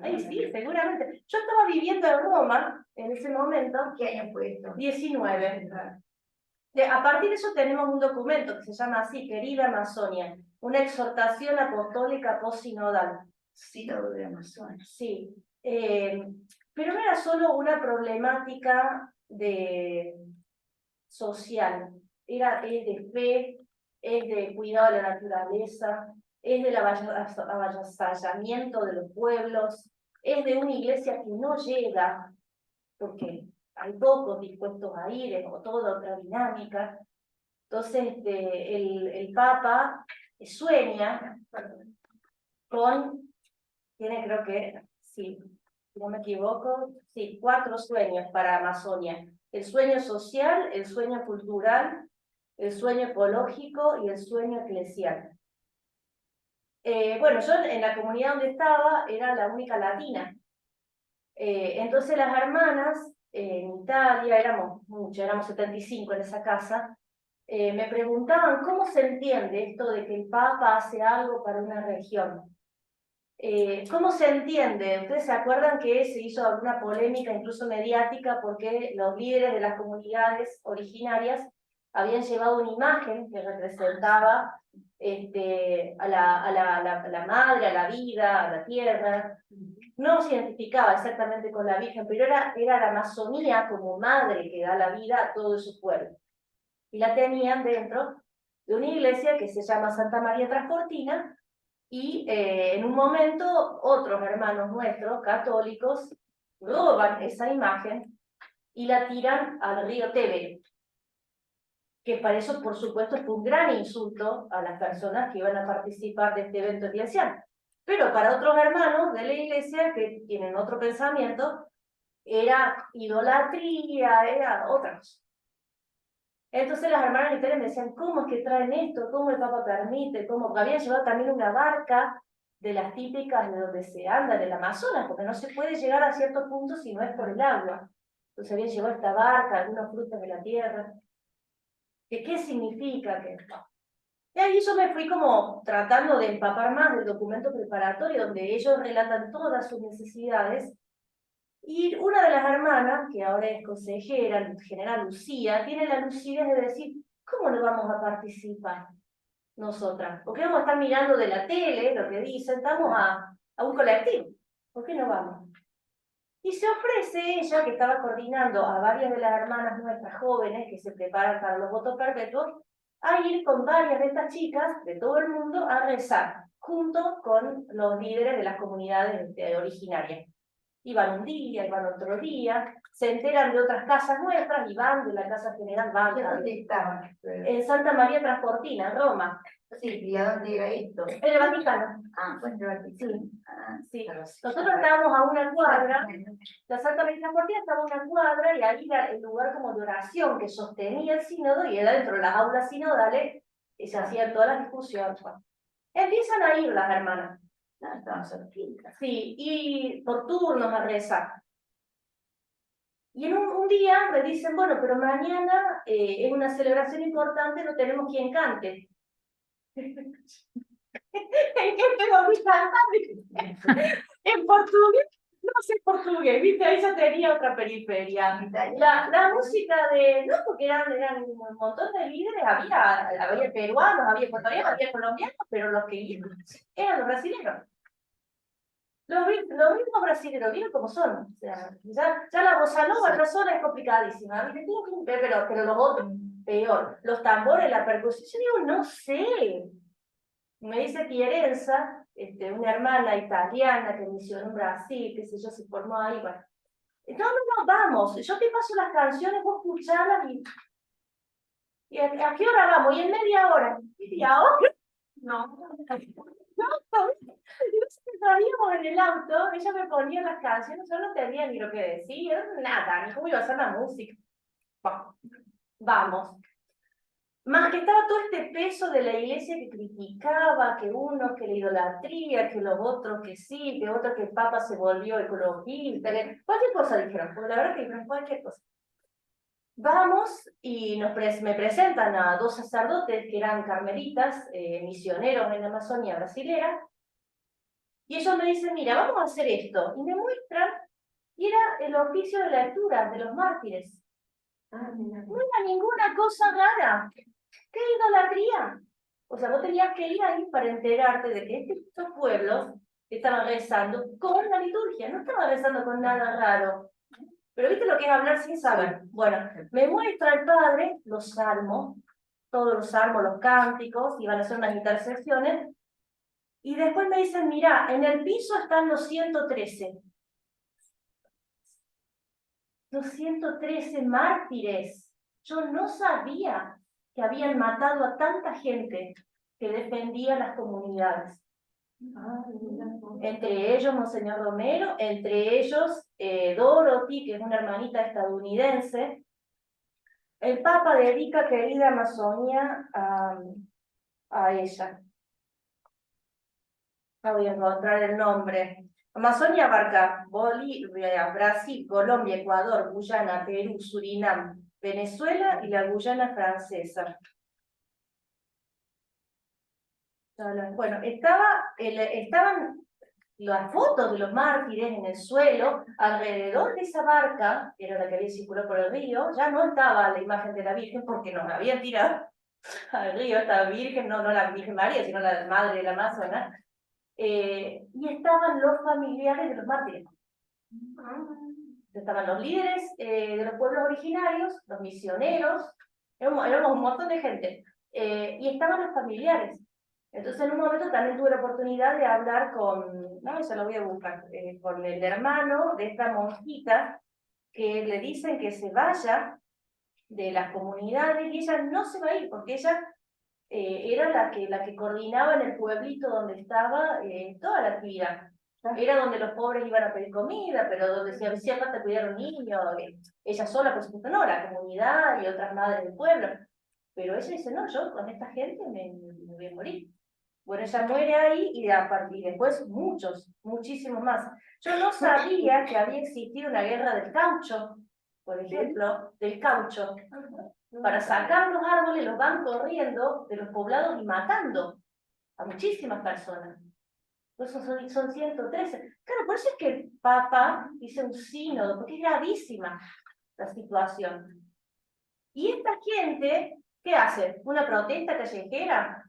Ahí sí, seguramente. Yo estaba viviendo en Roma en ese momento. ¿Qué año fue esto? 19. A partir de eso tenemos un documento que se llama así, Querida Amazonia, una exhortación apostólica post-sinodal. Sínodo de Amazonas. Sí, pero no era solo una problemática social, es de fe, es de cuidado de la naturaleza, es del avasallamiento de los pueblos, es de una iglesia que no llega, porque hay pocos dispuestos a ir, es toda otra dinámica. Entonces el Papa sueña con, creo que, sí, si no me equivoco, sí, 4 sueños para Amazonia. El sueño social, el sueño cultural, el sueño ecológico y el sueño eclesial. Bueno, yo en la comunidad donde estaba era la única latina. Entonces las hermanas en Italia, éramos muchas, éramos 75 en esa casa, me preguntaban cómo se entiende esto de que el Papa hace algo para una región. ¿Cómo se entiende? ¿Ustedes se acuerdan que se hizo alguna polémica, incluso mediática, porque los líderes de las comunidades originarias habían llevado una imagen que representaba a la madre, a la vida, a la tierra. No se identificaba exactamente con la Virgen, pero era la Amazonía como madre que da la vida a todo su pueblo. Y la tenían dentro de una iglesia que se llama Santa María Transportina, y en un momento otros hermanos nuestros, católicos, roban esa imagen y la tiran al río Tebe, que para eso, por supuesto, fue un gran insulto a las personas que iban a participar de este evento eclesial. Pero para otros hermanos de la iglesia que tienen otro pensamiento, era idolatría, era otra cosa. Entonces las hermanas literales me decían, ¿cómo es que traen esto? ¿Cómo el Papa permite? ¿Cómo? Habían llevado también una barca de las típicas de donde se anda, en el Amazonas, porque no se puede llegar a ciertos puntos si no es por el agua. Entonces habían llevado esta barca, algunos frutos de la tierra. ¿Qué significa que esto? Y ahí yo me fui como tratando de empapar más del documento preparatorio, donde ellos relatan todas sus necesidades. Y una de las hermanas, que ahora es consejera, general Lucía, tiene la lucidez de decir, ¿cómo no vamos a participar nosotras? Porque vamos a estar mirando de la tele, lo que dicen, estamos a un colectivo. ¿Por qué no vamos? Y se ofrece ella, que estaba coordinando a varias de las hermanas nuestras jóvenes que se preparan para los votos perpetuos, a ir con varias de estas chicas de todo el mundo a rezar, junto con los líderes de las comunidades originarias. Iban un día, iban otro día, se enteran de otras casas nuestras y van de la casa general, van ¿Dónde estaban? en Santa María Transportina, en Roma. Sí, ¿y a dónde era esto? En el Vaticano. Ah, pues en el Vaticano. Sí. Ah, Sí. pero Nosotros estábamos a una cuadra, la Santa María Transportina estaba a una cuadra, y ahí era el lugar como de oración que sostenía el sínodo, y era dentro de las aulas sinodales y se hacían todas las discusiones. Bueno, empiezan a ir las hermanas. No, estaban cerquitas. Sí, y por turnos a rezar. Y en un día me dicen, bueno, pero mañana es una celebración importante, no tenemos quien cante. ¿En qué tengo que cantar? En portugués, no sé portugués, ¿viste? Ahí ya tenía otra periferia. La música no, porque eran un montón de líderes, había peruanos, había ecuatorianos, había colombianos, pero los que iban eran los brasileños. Los mismos brasileños, ¿vieron cómo son? O sea, ya la bossa nova ya sola es complicadísima, ¿viste? Pero los otros, peor. Los tambores, la percusión, yo digo, no sé. Me dice Fierenza, una hermana italiana que misionó en Brasil, qué sé yo, se formó ahí, bueno. No, vamos, yo te paso las canciones, vos escucharlas y ¿a qué hora vamos? Y en media hora. ¿Y ahora? No. Salíamos en el auto, ella me ponía las canciones, yo no tenía ni lo que decir, nada, ni cómo iba a hacer la música. Vamos. Más que estaba todo este peso de la iglesia que criticaba, que unos que la idolatría, que los otros que sí, que otros que el Papa se volvió ecologista, cualquier cosa dijeron, porque la verdad que dijeron cualquier cosa. Vamos y me presentan a dos sacerdotes que eran carmelitas, misioneros en la Amazonía brasilera, y ellos me dicen, mira, vamos a hacer esto, y me muestran, y era el oficio de lectura de los mártires. No era ninguna cosa rara. ¿Qué idolatría? O sea, vos tenías que ir ahí para enterarte de que estos pueblos estaban rezando con la liturgia, no estaban rezando con nada raro. Pero ¿viste lo que es hablar sin saber? Bueno, me muestra el padre los salmos, todos los salmos, los cánticos, y van a hacer unas intercesiones, y después me dicen, mirá, en el piso están los 113. Los 113 mártires. Yo no sabía que habían matado a tanta gente que defendía las comunidades. Entre ellos Monseñor Romero, entre ellos Dorothy, que es una hermanita estadounidense. El Papa dedica Querida Amazonia a ella. No voy a encontrar el nombre. Amazonia abarca Bolivia, Brasil, Colombia, Ecuador, Guyana, Perú, Surinam, Venezuela y la Guyana francesa. Bueno, estaban las fotos de los mártires en el suelo, alrededor de esa barca, que era la que había circulado por el río, ya no estaba la imagen de la Virgen porque nos la habían tirado al río, esta Virgen, no la Virgen María, sino la Madre del Amazonas, y estaban los familiares de los mártires. Estaban los líderes de los pueblos originarios, los misioneros, éramos un montón de gente, y estaban los familiares. Entonces en un momento también tuve la oportunidad de hablar con, no, eso lo voy a buscar, con el hermano de esta monjita, que le dicen que se vaya de las comunidades, y ella no se va a ir, porque ella era la que coordinaba en el pueblito donde estaba toda la actividad. Era donde los pobres iban a pedir comida, pero donde si hacía falta cuidar a un niño, ella sola, por supuesto, no, la comunidad y otras madres del pueblo. Pero ella dice, no, yo con esta gente me voy a morir. Bueno, ella muere ahí y después muchísimos más. Yo no sabía que había existido una guerra del caucho, por ejemplo, del caucho. Para sacar los árboles los van corriendo de los poblados y matando a muchísimas personas. Entonces son 113. Claro, por eso es que el Papa dice un sínodo, porque es gravísima la situación. Y esta gente, ¿qué hace? ¿Una protesta callejera?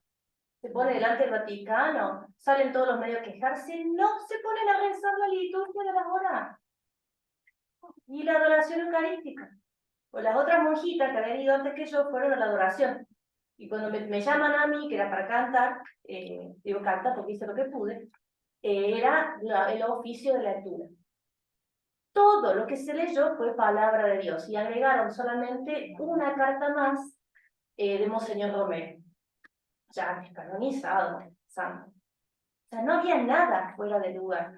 ¿Se pone delante del Vaticano? ¿Salen todos los medios a quejarse? No, se ponen a rezar la liturgia de las horas. Y la adoración eucarística. Pues las otras monjitas que habían ido antes que yo fueron a la adoración. Y cuando me llaman a mí, que era para cantar, digo cantar porque hice lo que pude, era el oficio de lectura. Todo lo que se leyó fue palabra de Dios y agregaron solamente una carta más de Monseñor Romero, ya canonizado, santo. O sea, no había nada fuera de lugar.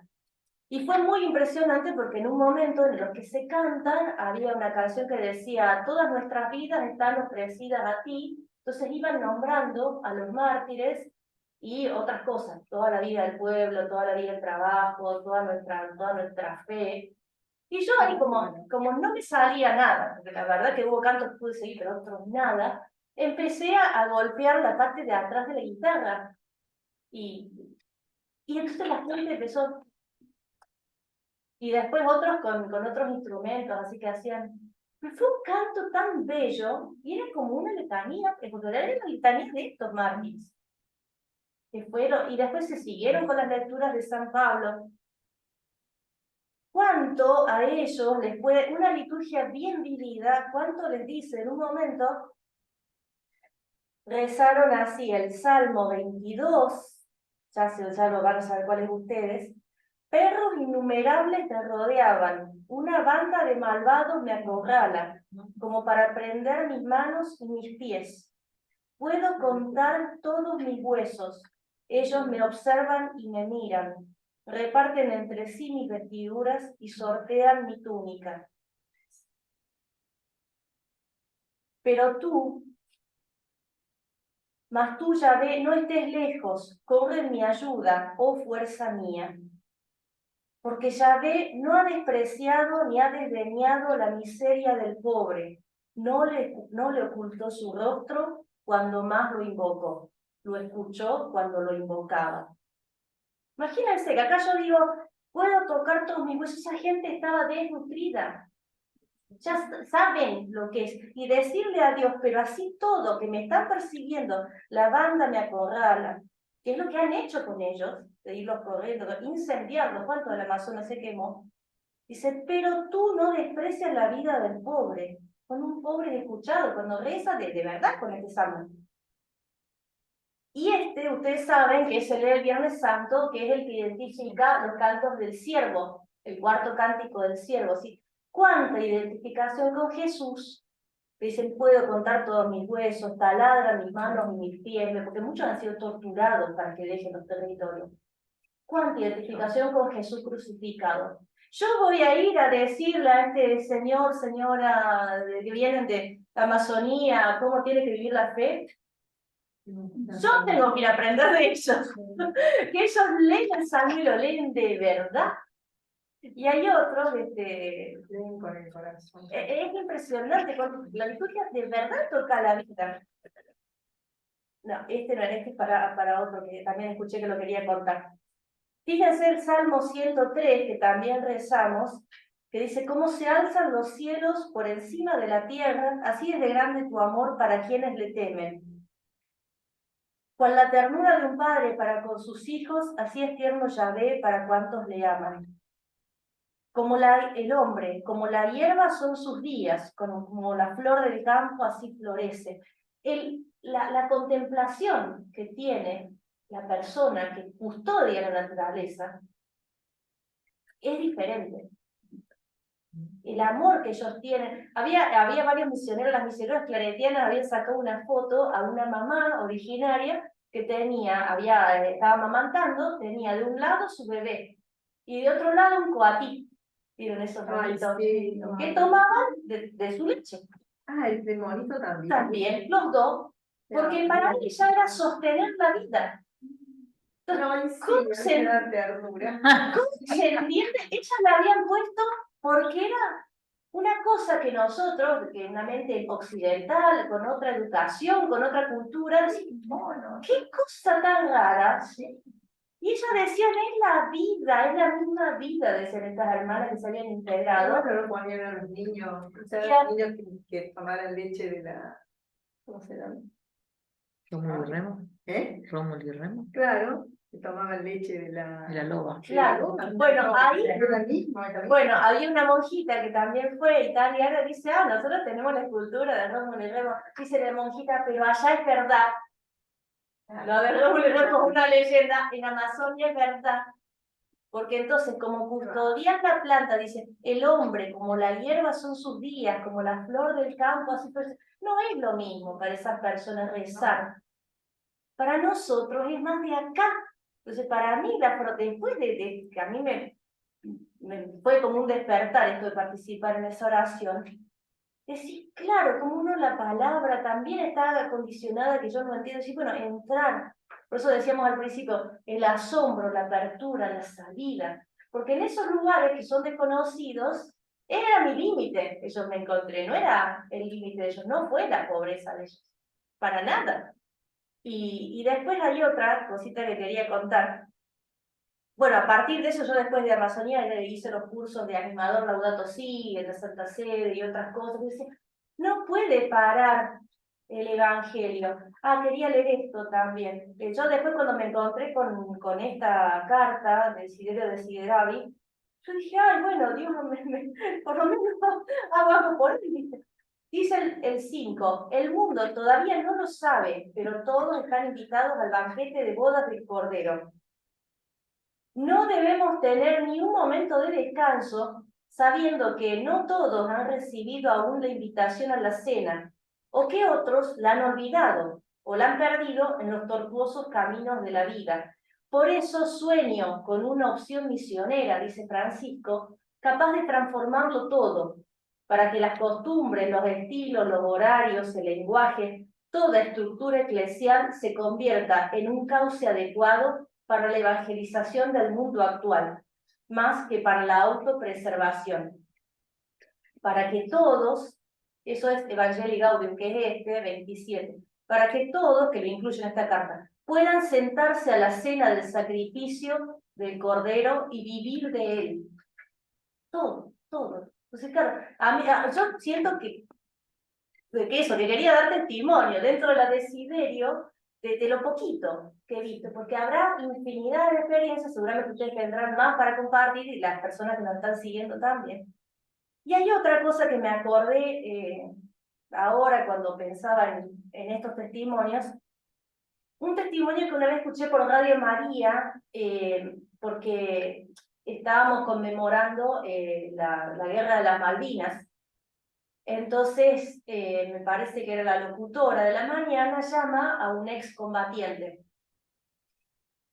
Y fue muy impresionante porque en un momento en los que se cantan había una canción que decía todas nuestras vidas están ofrecidas a ti. Entonces iban nombrando a los mártires y otras cosas, toda la vida del pueblo, toda la vida del trabajo, toda nuestra fe. Y yo ahí como no me salía nada, porque la verdad que hubo cantos que pude seguir, pero otros nada, empecé a golpear la parte de atrás de la guitarra. Y entonces la gente empezó. Y después otros con otros instrumentos, así que hacían. Pero fue un canto tan bello, y era como una letanía, porque era una letanía de estos mártires. Que fueron, y después se siguieron con las lecturas de San Pablo. ¿Cuánto a ellos les puede, una liturgia bien vivida, cuánto les dice? En un momento rezaron así el Salmo 22, ya lo van a saber cuáles ustedes. Perros innumerables me rodeaban, una banda de malvados me acorrala, como para prender mis manos y mis pies. Puedo contar todos mis huesos, ellos me observan y me miran, reparten entre sí mis vestiduras y sortean mi túnica. Pero tú, mas tú, Yahvé, no estés lejos, corre en mi ayuda, oh fuerza mía. Porque Yahvé no ha despreciado ni ha desdeñado la miseria del pobre, no le ocultó su rostro cuando más lo invocó, lo escuchó cuando lo invocaba. Imagínense que acá yo digo, puedo tocar todos mis huesos, esa gente estaba desnutrida, ya saben lo que es, y decirle a Dios, pero así todo, que me están persiguiendo, la banda me acorrala, que es lo que han hecho con ellos, de irlos corriendo, incendiarlos, ¿cuánto del Amazonas se quemó? Dice, pero tú no desprecias la vida del pobre, con un pobre escuchado, cuando reza de verdad con este salmo. Y ustedes saben que se lee el Viernes Santo, que es el que identifica los cantos del siervo, el cuarto cántico del siervo, ¿sí? ¿Cuánta identificación con Jesús? Dicen, puedo contar todos mis huesos, taladra mis manos y mis pies, porque muchos han sido torturados para que dejen los territorios. ¿Cuánta identificación con Jesús crucificado? Yo voy a ir a decirle a este señor, señora que vienen de la Amazonía, cómo tiene que vivir la fe. Yo tengo que ir a aprender de ellos. Que ellos leen el salmo y lo leen de verdad. Y hay otros, Leen con el corazón. es impresionante, la liturgia de verdad toca la vida. No, no era, este es para otro que también escuché que lo quería contar. Fíjense el Salmo 103, que también rezamos, que dice, cómo se alzan los cielos por encima de la tierra, así es de grande tu amor para quienes le temen. Cual la ternura de un padre para con sus hijos, así es tierno Yahvé para cuantos le aman. Como el hombre, como la hierba son sus días, como la flor del campo, así florece. La contemplación que tiene la persona que custodia la naturaleza es diferente. El amor que ellos tienen. Había varios misioneros, las misioneras claretianas habían sacado una foto a una mamá originaria que estaba amamantando, tenía de un lado su bebé y de otro lado un coatí. ¿Vieron esos monitos? Sí, Que tomaban de su leche. el monito también. También, los dos. Porque para ella era sostener la vida. ¿Cómo se ternura. entiende? Ellas la habían puesto porque era una cosa que nosotros, que en una mente occidental, con otra educación, con otra cultura, decimos, bueno, qué cosa tan rara. Y ellas decían, es la vida, es la misma vida, decían estas hermanas que se habían integrado. Pero lo ponían a los niños, o sea, Ya. los niños que tomaran leche de la, ¿cómo se llama? Rómulo y Remo. Rómulo y Remo. Claro, que tomaban leche de la loba. Claro, bueno, bueno, había una monjita que también fue italiana, dice, nosotros tenemos la escultura de Rómulo y Remo. Dice la monjita, pero allá es verdad. Lo de Rómulo y Remo es una leyenda, en Amazonia es verdad. Porque entonces, como custodian la planta, dice, el hombre, como la hierba son sus días, como la flor del campo, así pues, no es lo mismo para esas personas rezar. Para nosotros es más de acá. Entonces, para mí, después de que a mí me fue como un despertar esto de participar en esa oración, decir, claro, como uno la palabra también está condicionada, que yo no entiendo, decir, bueno, entrar. Por eso decíamos al principio, el asombro, la apertura, la salida. Porque en esos lugares que son desconocidos, era mi límite que yo me encontré, no era el límite de ellos, no fue la pobreza de ellos, para nada. Y después hay otra cosita que quería contar. Bueno, a partir de eso, yo después de Amazonía hice los cursos de animador Laudato Si, en la Santa Sede y otras cosas. Y decía, no puede parar el Evangelio. Quería leer esto también. Yo después cuando me encontré con esta carta del Desiderio Desideravi, yo dije, bueno, Dios, por lo menos hago algo por él, ¿viste? Dice el 5, el mundo todavía no lo sabe, pero todos están invitados al banquete de bodas del Cordero. No debemos tener ni un momento de descanso sabiendo que no todos han recibido aún la invitación a la cena, o que otros la han olvidado o la han perdido en los tortuosos caminos de la vida. Por eso sueño con una opción misionera, dice Francisco, capaz de transformarlo todo, para que las costumbres, los estilos, los horarios, el lenguaje, toda estructura eclesial se convierta en un cauce adecuado para la evangelización del mundo actual, más que para la autopreservación. Para que todos, eso es Evangelii Gaudium, que es 27, para que todos, que lo incluyen en esta carta, puedan sentarse a la cena del sacrificio del Cordero y vivir de él. Todo. Entonces, claro, yo siento que quería dar testimonio dentro de la Desiderio de lo poquito que he visto, porque habrá infinidad de experiencias, seguramente ustedes tendrán más para compartir y las personas que nos están siguiendo también. Y hay otra cosa que me acordé ahora cuando pensaba en estos testimonios, un testimonio que una vez escuché por Radio María, porque estábamos conmemorando la Guerra de las Malvinas. Entonces, me parece que era la locutora de la mañana, llama a un excombatiente.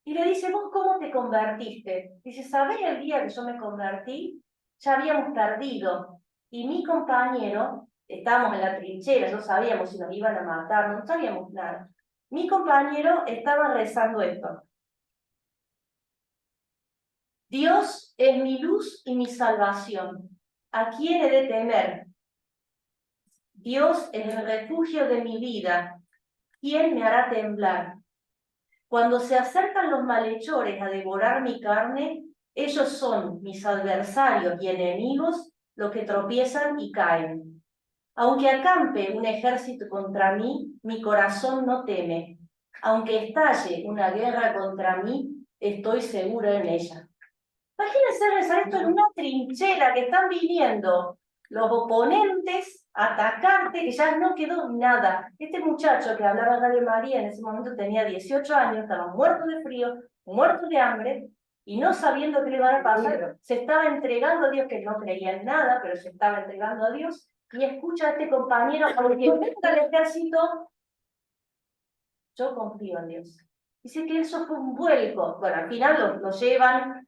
Y le dice, ¿vos cómo te convertiste? Dice, ¿sabés el día que yo me convertí? Ya habíamos perdido. Y mi compañero, estábamos en la trinchera, no sabíamos si nos iban a matar, no sabíamos nada. Mi compañero estaba rezando esto. Dios es mi luz y mi salvación. ¿A quién he de temer? Dios es el refugio de mi vida. ¿Quién me hará temblar? Cuando se acercan los malhechores a devorar mi carne, ellos son mis adversarios y enemigos los que tropiezan y caen. Aunque acampe un ejército contra mí, mi corazón no teme. Aunque estalle una guerra contra mí, estoy seguro en ella. Imagínense rezar esto en una trinchera que están viniendo los oponentes a atacarte, que ya no quedó nada. Este muchacho que hablaba acá de María en ese momento tenía 18 años, estaba muerto de frío, muerto de hambre, y no sabiendo qué le iba a pasar, se estaba entregando a Dios, que no creía en nada, pero se estaba entregando a Dios, y escucha a este compañero, aunque venga el ejército, yo confío en Dios. Dice que eso fue un vuelco. Bueno, al final los llevan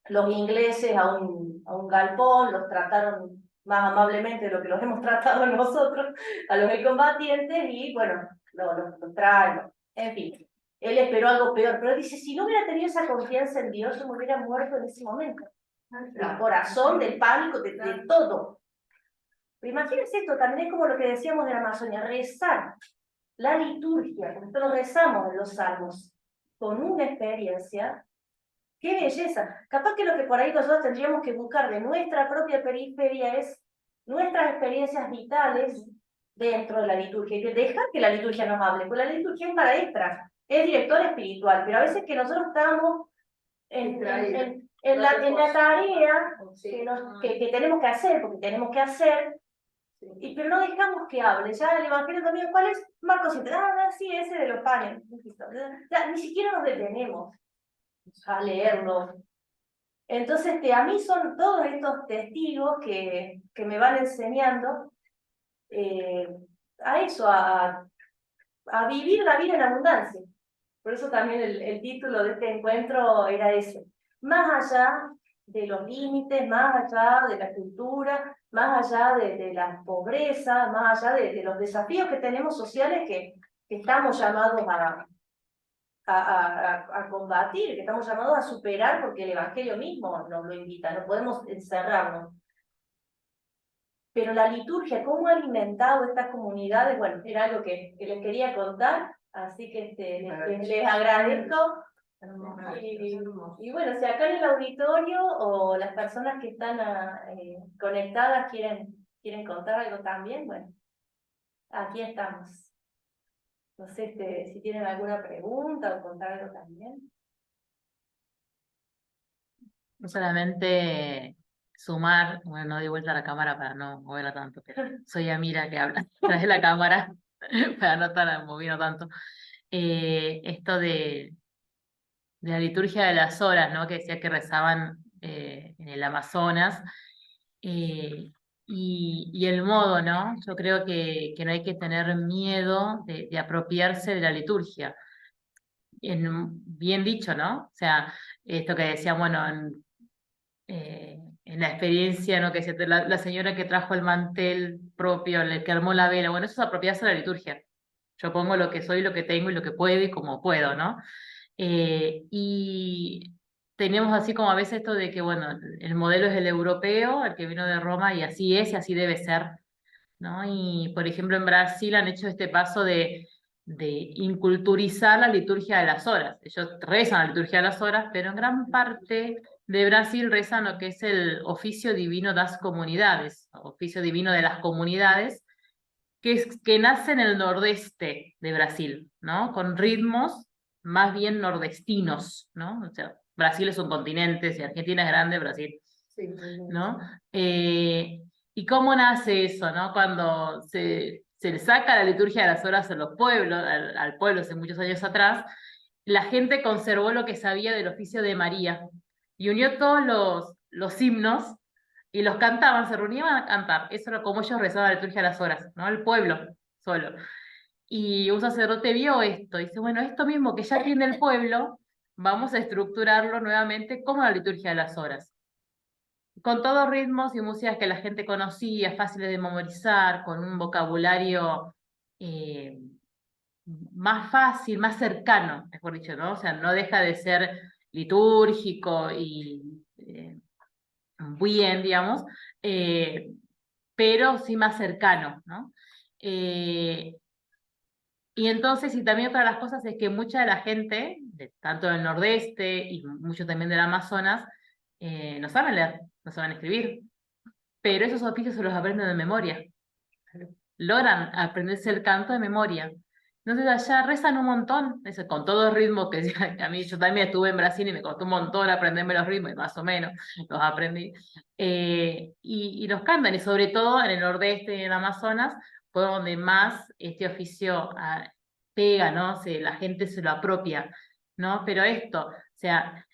los ingleses a un galpón, los trataron más amablemente de lo que los hemos tratado nosotros, a los combatientes, y bueno, los traen. En fin, él esperó algo peor, pero dice, si no hubiera tenido esa confianza en Dios, yo me hubiera muerto en ese momento. Del corazón, del pánico, de todo. Pero imagínense esto, también es como lo que decíamos de la Amazonia, rezar. La liturgia, nosotros rezamos en los salmos con una experiencia, qué belleza. Capaz que lo que por ahí nosotros tendríamos que buscar de nuestra propia periferia es nuestras experiencias vitales dentro de la liturgia, y dejar que la liturgia nos hable, porque la liturgia es maestra, es director espiritual, pero a veces que nosotros estamos en la tarea que tenemos que hacer, porque tenemos que hacer, pero no dejamos que hable. Ya el Evangelio también, ¿cuál es? Marcos 7. Sí, ese de los panes. Ya, ni siquiera nos detenemos a leerlo. Entonces, a mí son todos estos testigos que me van enseñando a eso, a vivir la vida en abundancia. Por eso también el título de este encuentro era ese. Más allá de los límites, más allá de la cultura, más allá de la pobreza, más allá de los desafíos que tenemos sociales que estamos llamados a combatir, que estamos llamados a superar porque el Evangelio mismo nos lo invita, no podemos encerrarnos. Pero la liturgia, cómo ha alimentado estas comunidades, bueno, era algo que les quería contar, así que les agradezco. Y bueno, si acá en el auditorio o las personas que están conectadas quieren contar algo también, bueno, aquí estamos. No sé si tienen alguna pregunta o contar algo también. No solamente sumar, bueno, no di vuelta a la cámara para no moverla tanto, pero soy Amira que habla tras de la cámara para no estar moviendo tanto. Esto de la liturgia de las horas, ¿no? Que decía que rezaban en el Amazonas. Y el modo, ¿no? Yo creo que no hay que tener miedo de apropiarse de la liturgia. Bien dicho, ¿no? O sea, esto que decía, bueno, en la experiencia, ¿no? Que decía la señora que trajo el mantel propio, el que armó la vela, bueno, eso es apropiarse de la liturgia. Yo pongo lo que soy, lo que tengo y lo que puedo y como puedo, ¿no? Y tenemos así como a veces esto de que, bueno, el modelo es el europeo, el que vino de Roma, y así es y así debe ser, ¿no? Y, por ejemplo, en Brasil han hecho este paso de inculturizar la liturgia de las horas. Ellos rezan la liturgia de las horas, pero en gran parte de Brasil rezan lo que es el oficio divino das comunidades, oficio divino de las comunidades, que nace en el nordeste de Brasil, ¿no? Con ritmos más bien nordestinos, ¿no? O sea, Brasil es un continente, si Argentina es grande, Brasil, ¿no? ¿Y cómo nace eso, no? Cuando se le saca la liturgia de las horas a los pueblos, al pueblo hace muchos años atrás, la gente conservó lo que sabía del oficio de María y unió todos los himnos y los cantaban, se reunían a cantar. Eso era como ellos rezaban la liturgia de las horas, ¿no? El pueblo solo. Y un sacerdote vio esto y dice, bueno, esto mismo que ya tiene el pueblo, vamos a estructurarlo nuevamente como la liturgia de las horas. Con todos ritmos y músicas que la gente conocía, fáciles de memorizar, con un vocabulario eh, más fácil, más cercano, mejor dicho, ¿no? O sea, no deja de ser litúrgico y bien, digamos, pero sí más cercano, ¿no? Y entonces, y también otra de las cosas es que mucha de la gente, tanto del Nordeste y mucho también del Amazonas, no saben leer, no saben escribir, pero esos oficios se los aprenden de memoria. Logran aprenderse el canto de memoria. Entonces allá rezan un montón, eso, con todo el ritmo que a mí yo también estuve en Brasil y me costó un montón aprenderme los ritmos, y más o menos los aprendí. Y los cantan, y sobre todo en el Nordeste y en el Amazonas, fue donde más este oficio pega, ¿no? La gente se lo apropia, ¿no? Pero esto, o sea,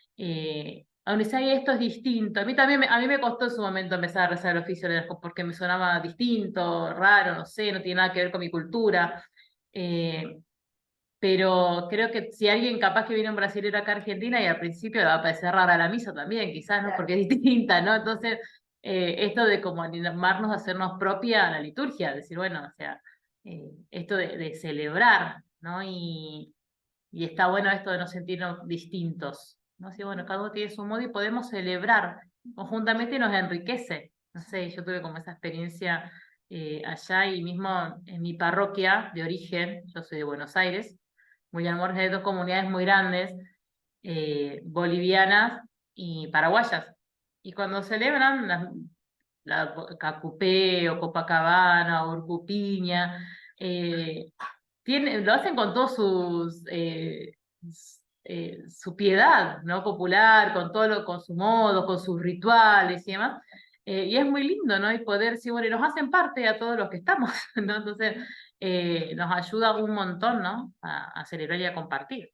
aunque sea esto es distinto. A mí también a mí me costó en su momento empezar a rezar el oficio porque me sonaba distinto, raro, no sé, no tiene nada que ver con mi cultura. Eh, pero creo que si alguien capaz que viene un brasilero acá a Argentina y al principio le va a parecer rara la misa también, quizás, ¿no? Claro. Porque es distinta, ¿no? Entonces, esto de como animarnos a hacernos propia la liturgia, decir, bueno, o sea, esto de celebrar, ¿no? Y está bueno esto de no sentirnos distintos, ¿no? Así, bueno, cada uno tiene su modo y podemos celebrar conjuntamente y nos enriquece. No sé, yo tuve como esa experiencia allá y mismo en mi parroquia de origen, yo soy de Buenos Aires, William Morris, hay dos comunidades muy grandes, bolivianas y paraguayas. Y cuando celebran la Cacupé o Copacabana o Urcupiña, lo hacen con todos su piedad, ¿no? Popular, con con su modo, con sus rituales y demás. Y es muy lindo, ¿no? Y poder, sí, bueno, y nos hacen parte a todos los que estamos, ¿no? Entonces, nos ayuda un montón, ¿no? A celebrar y a compartir.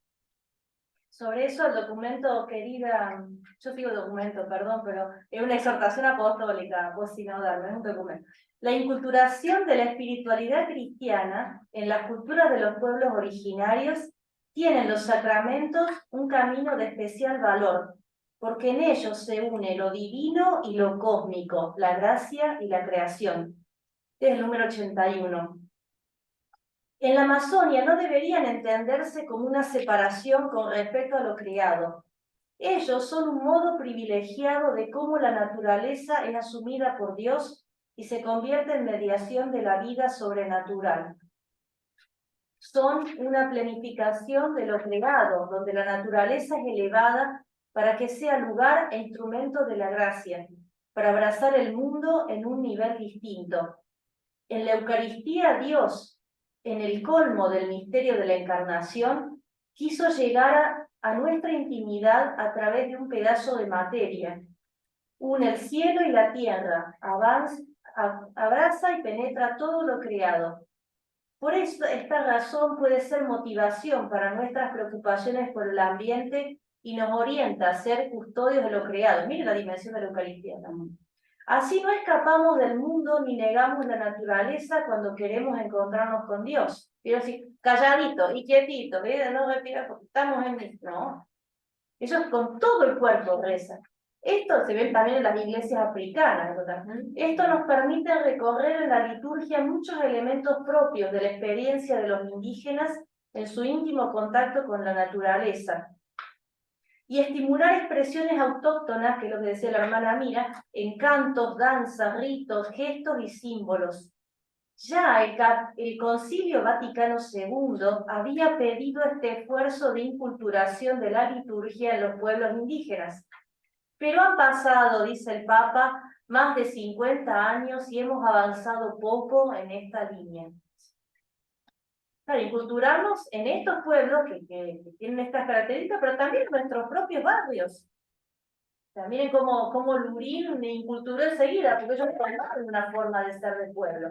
Sobre eso, el documento, querida, yo digo documento, perdón, pero es una exhortación apostólica, vos sinodal, no es un documento. La inculturación de la espiritualidad cristiana en las culturas de los pueblos originarios tienen los sacramentos un camino de especial valor, porque en ellos se une lo divino y lo cósmico, la gracia y la creación. Este es el número 81. En la Amazonia no deberían entenderse como una separación con respecto a lo creado. Ellos son un modo privilegiado de cómo la naturaleza es asumida por Dios y se convierte en mediación de la vida sobrenatural. Son una planificación de lo creado, donde la naturaleza es elevada para que sea lugar e instrumento de la gracia, para abrazar el mundo en un nivel distinto. En la Eucaristía, Dios, en el colmo del misterio de la Encarnación, quiso llegar a nuestra intimidad a través de un pedazo de materia. Une el cielo y la tierra, abraza y penetra todo lo creado. Por eso, esta razón puede ser motivación para nuestras preocupaciones por el ambiente y nos orienta a ser custodios de lo creado. Mire la dimensión de la Eucaristía también. Así no escapamos del mundo ni negamos la naturaleza cuando queremos encontrarnos con Dios. Pero si calladito y quietito, ¿verdad? No respira porque estamos en... No. Ellos con todo el cuerpo rezan. Esto se ve también en las iglesias africanas, ¿verdad? Esto nos permite recorrer en la liturgia muchos elementos propios de la experiencia de los indígenas en su íntimo contacto con la naturaleza, y estimular expresiones autóctonas, que es lo que decía la hermana Mira, en cantos, danzas, ritos, gestos y símbolos. Ya el Concilio Vaticano II había pedido este esfuerzo de inculturación de la liturgia en los pueblos indígenas. Pero han pasado, dice el Papa, más de 50 años y hemos avanzado poco en esta línea. Claro, inculturarnos en estos pueblos que tienen estas características, pero también en nuestros propios barrios. También como Lurín me inculturó enseguida, porque ellos formaron una forma de ser del pueblo.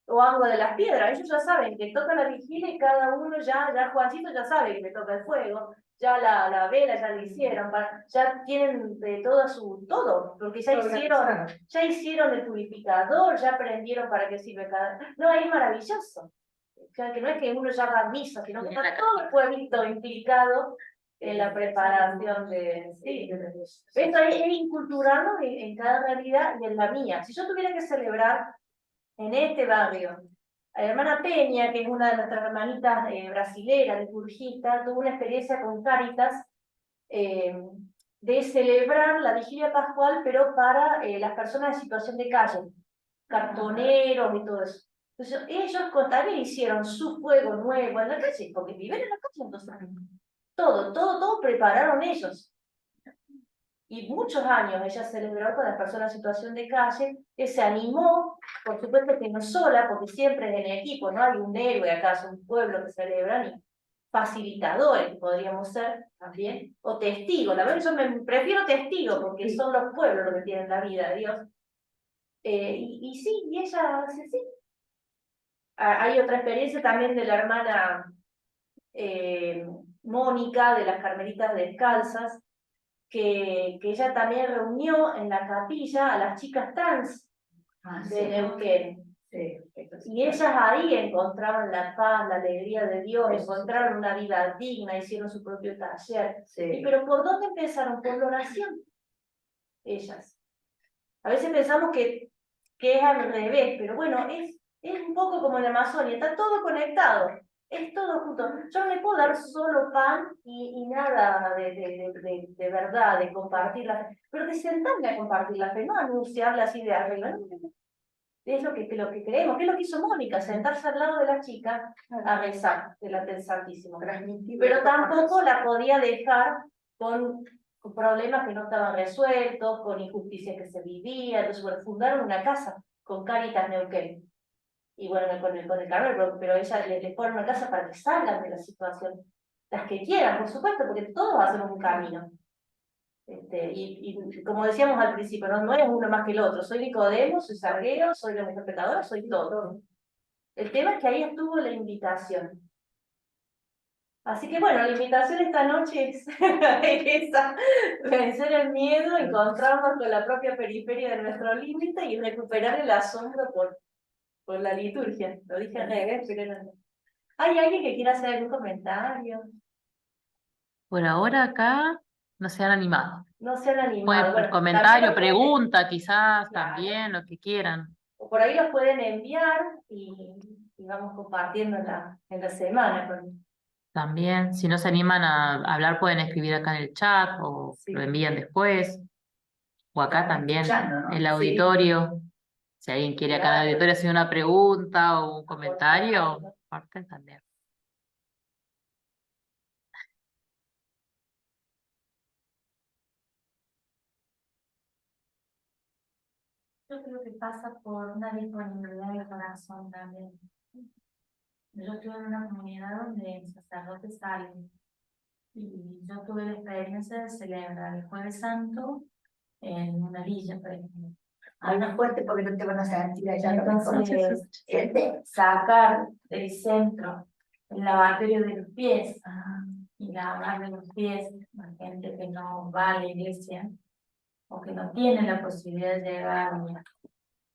O Agua de las Piedras, ellos ya saben que toca la vigilia y cada uno ya Juancito ya sabe que le toca el fuego, ya la vela ya la hicieron, ya tienen de todo, porque ya hicieron el purificador, ya aprendieron para qué sirve cada... No, es maravilloso. O sea, que no es que uno ya va a misa, sino que está todo el pueblito implicado en la preparación de... Sí. Esto es inculturarnos en cada realidad y en la mía. Si yo tuviera que celebrar en este barrio, la hermana Peña, que es una de nuestras hermanitas brasileras, liturgistas, tuvo una experiencia con Cáritas de celebrar la vigilia pascual, pero para las personas en situación de calle, cartoneros y todo eso. Entonces, ellos también hicieron su fuego nuevo en la calle, porque viven en la calle en 2 años. Todo prepararon ellos. Y muchos años ella celebró con las personas en situación de calle, que se animó, por supuesto que no sola, porque siempre es en equipo, no hay un héroe acá, es un pueblo que celebran, y facilitadores podríamos ser también, o testigos. La verdad yo me prefiero testigos, porque son los pueblos los que tienen la vida de Dios. Y sí, y ella hace así. Hay otra experiencia también de la hermana Mónica, de las Carmelitas Descalzas, que ella también reunió en la capilla a las chicas trans de Neuquén. Sí, Y ellas ahí encontraron la paz, la alegría de Dios, encontraron una vida digna, hicieron su propio taller. sí. Pero ¿por dónde empezaron? Por la oración. Ellas. A veces pensamos que es al revés, pero bueno, es un poco como en la Amazonia, está todo conectado. Es todo junto. Yo no le puedo dar solo pan y nada de verdad, de compartir la fe. Pero de sentarme a compartir la fe, no anunciarla así de arriba. No, es lo que creemos, que es lo que hizo Mónica, sentarse al lado de la chica a rezar delante del Santísimo. Pero tampoco la podía dejar con problemas que no estaban resueltos, con injusticias que se vivían. Entonces, bueno, fundaron una casa con Cáritas Neuquén. Y bueno, con el Carmelo, pero ella les pone una casa para que salgan de la situación. Las que quieran, por supuesto, porque todos hacemos un camino. Y como decíamos al principio, no es uno más que el otro. Soy Nicodemo, soy Sarguero, soy la mujer pecadora, soy todo. El tema es que ahí estuvo la invitación. Así que bueno, la invitación esta noche es esa, vencer el miedo, encontrarnos con la propia periferia de nuestro límite y recuperar el asombro por la liturgia. Lo dije al revés, pero no. ¿Hay alguien que quiera hacer algún comentario? Por ahora acá no se han animado. No se han Puede animado. Bueno, también comentario, los pueden, pregunta, quizás claro, también, lo que quieran. o por ahí los pueden enviar y vamos compartiendo en la semana. También, si no se animan a hablar, pueden escribir acá en el chat o Sí. lo envían después. O acá Estamos también, escuchando, ¿no? el Sí. auditorio. Si alguien quiere acá en el Claro. auditorio hacer una pregunta o un comentario, Aportar. parte también. Yo creo que pasa por una disponibilidad del corazón también. Yo estuve en una comunidad donde el sacerdote sale y yo tuve la experiencia de celebrar el Jueves Santo en una villa, por ejemplo. Habla fuerte porque no te van a sentir allá. a lo mejor. Entonces, ¿Siente? sacar del centro el lavatorio de los pies y lavar de los pies a gente que no va a la iglesia o que no tiene la posibilidad de llegar a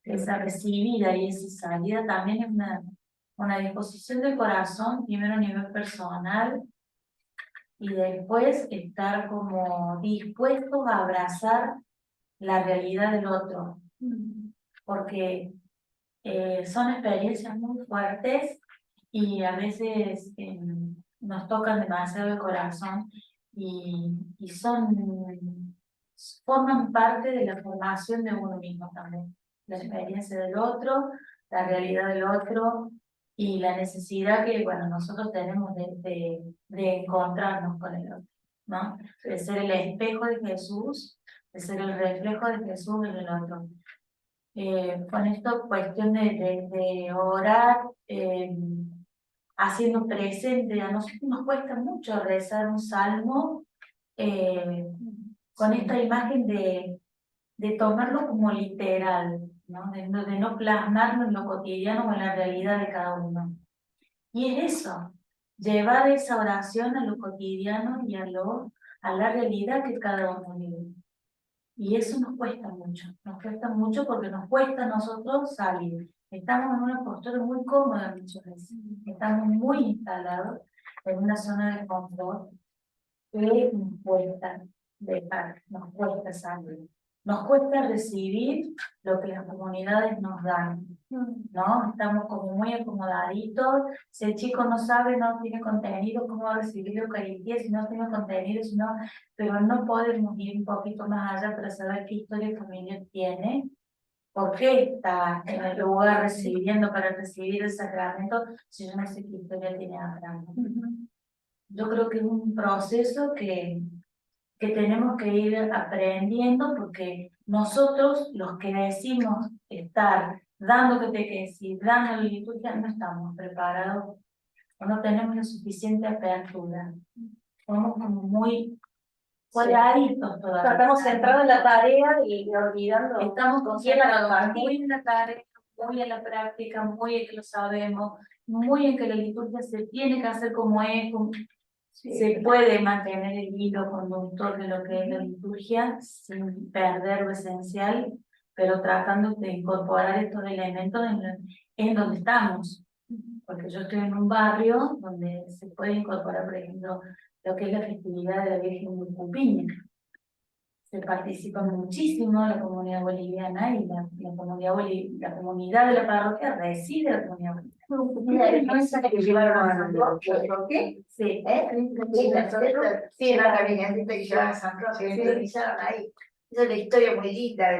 esa recibida y esa salida también es una disposición del corazón, primero a nivel personal y después estar como dispuestos a abrazar la realidad del otro, porque son experiencias muy fuertes y a veces nos tocan demasiado el corazón y forman parte de la formación de uno mismo también. La experiencia del otro, la realidad del otro y la necesidad que, bueno, nosotros tenemos de encontrarnos con el otro, ¿no? De ser el espejo de Jesús, de ser el reflejo de Jesús en el otro. Con esto, cuestión de orar, haciendo presente, a nosotros nos cuesta mucho rezar un salmo con esta imagen de tomarlo como literal, ¿no? De no plasmarlo en lo cotidiano o en la realidad de cada uno. Y es eso, llevar esa oración a lo cotidiano y a la realidad que cada uno vive. Y eso nos cuesta mucho porque nos cuesta a nosotros salir. Estamos en una postura muy cómoda muchas veces, estamos muy instalados en una zona de confort que nos cuesta dejar, nos cuesta salir. Nos cuesta recibir lo que las comunidades nos dan, ¿no? Estamos como muy acomodaditos. Si el chico no sabe, no tiene contenido, ¿cómo va a recibir Eucaristía si no tiene contenido? Pero no podemos ir un poquito más allá para saber qué historia familiar tiene ¿por qué está en el lugar recibiendo para recibir el sacramento si yo no sé qué historia tiene Abraham? Yo creo que es un proceso que tenemos que ir aprendiendo porque nosotros, los que decimos estar dando catequesis, dando liturgia, no estamos preparados o no tenemos la suficiente apertura. Somos como muy cuadraditos todavía. Estamos centrados en la tarea y olvidando. Estamos con quién la concentrados compartimos. muy en la tarea, muy en la práctica, muy en que lo sabemos, muy en que la liturgia se tiene que hacer como es, se puede mantener el hilo conductor de lo que es la liturgia sin perder lo esencial, pero tratando de incorporar estos elementos en donde estamos. Porque yo estoy en un barrio donde se puede incorporar, por ejemplo, lo que es la festividad de la Virgen de Cupiña. Se participa muchísimo la comunidad boliviana y la comunidad de la parroquia reside la comunidad boliviana. No es la que llevaron a San Roque, ¿qué? Sí. Sí, era la virgencita que llevaron a San Roque, que entronizaron ahí. Esa es la historia muy linda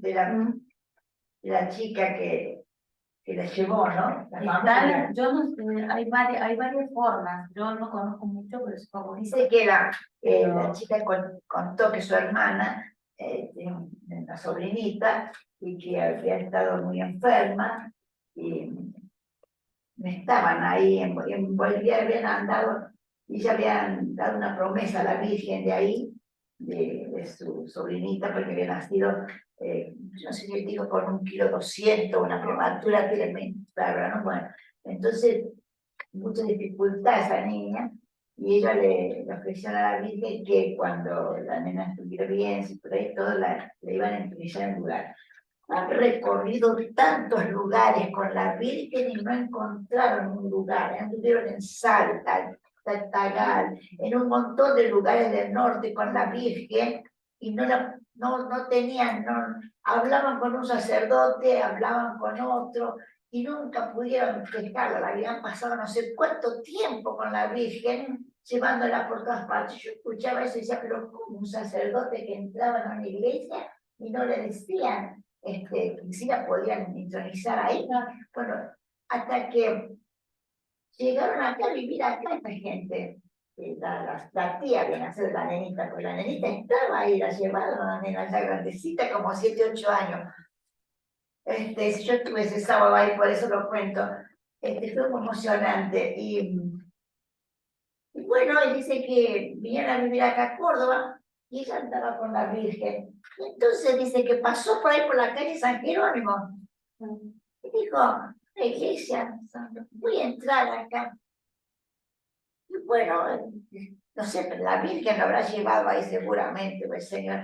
de la chica que la llevó, ¿no? Yo no sé, hay varias formas, yo no conozco mucho, pero es como Dice que la chica contó que su hermana tiene una sobrinita y que había estado muy enferma y estaban ahí en Bolivia, habían andado y ya habían dado una promesa a la Virgen de ahí, de su sobrinita, porque había nacido, no sé si digo, con 1,2 kg, una prematura tremenda, ¿no? Bueno, entonces, mucha dificultad esa niña, y ella le ofreció a la Virgen que cuando la nena estuviera bien, si por ahí todo, le iban a entregar en lugar. Han recorrido tantos lugares con la Virgen y no encontraron un lugar. Anduvieron en Salta, Tagal, en un montón de lugares del norte con la Virgen y no tenían, hablaban con un sacerdote, hablaban con otro y nunca pudieron pescarla. La habían pasado no sé cuánto tiempo con la Virgen, llevándola por todas partes. Yo escuchaba eso y decía, pero ¿cómo un sacerdote que entraba en una iglesia y no le decían que sí la podían intronizar ahí? Bueno, hasta que llegaron acá a vivir acá esta gente. La tía viene a ser la nenita, pues la nenita estaba ahí, la llevaron a la nena ya grandecita, como 7, 8 años. Yo estuve ese sábado ahí, por eso lo cuento. Fue muy emocionante. Y bueno, él dice que vinieron a vivir acá a Córdoba y ella andaba con la Virgen. Y entonces dice que pasó por ahí por la calle San Jerónimo. Y dijo, la iglesia, voy a entrar acá. Y bueno, no sé, pero la Virgen lo habrá llevado ahí seguramente, pues Señor.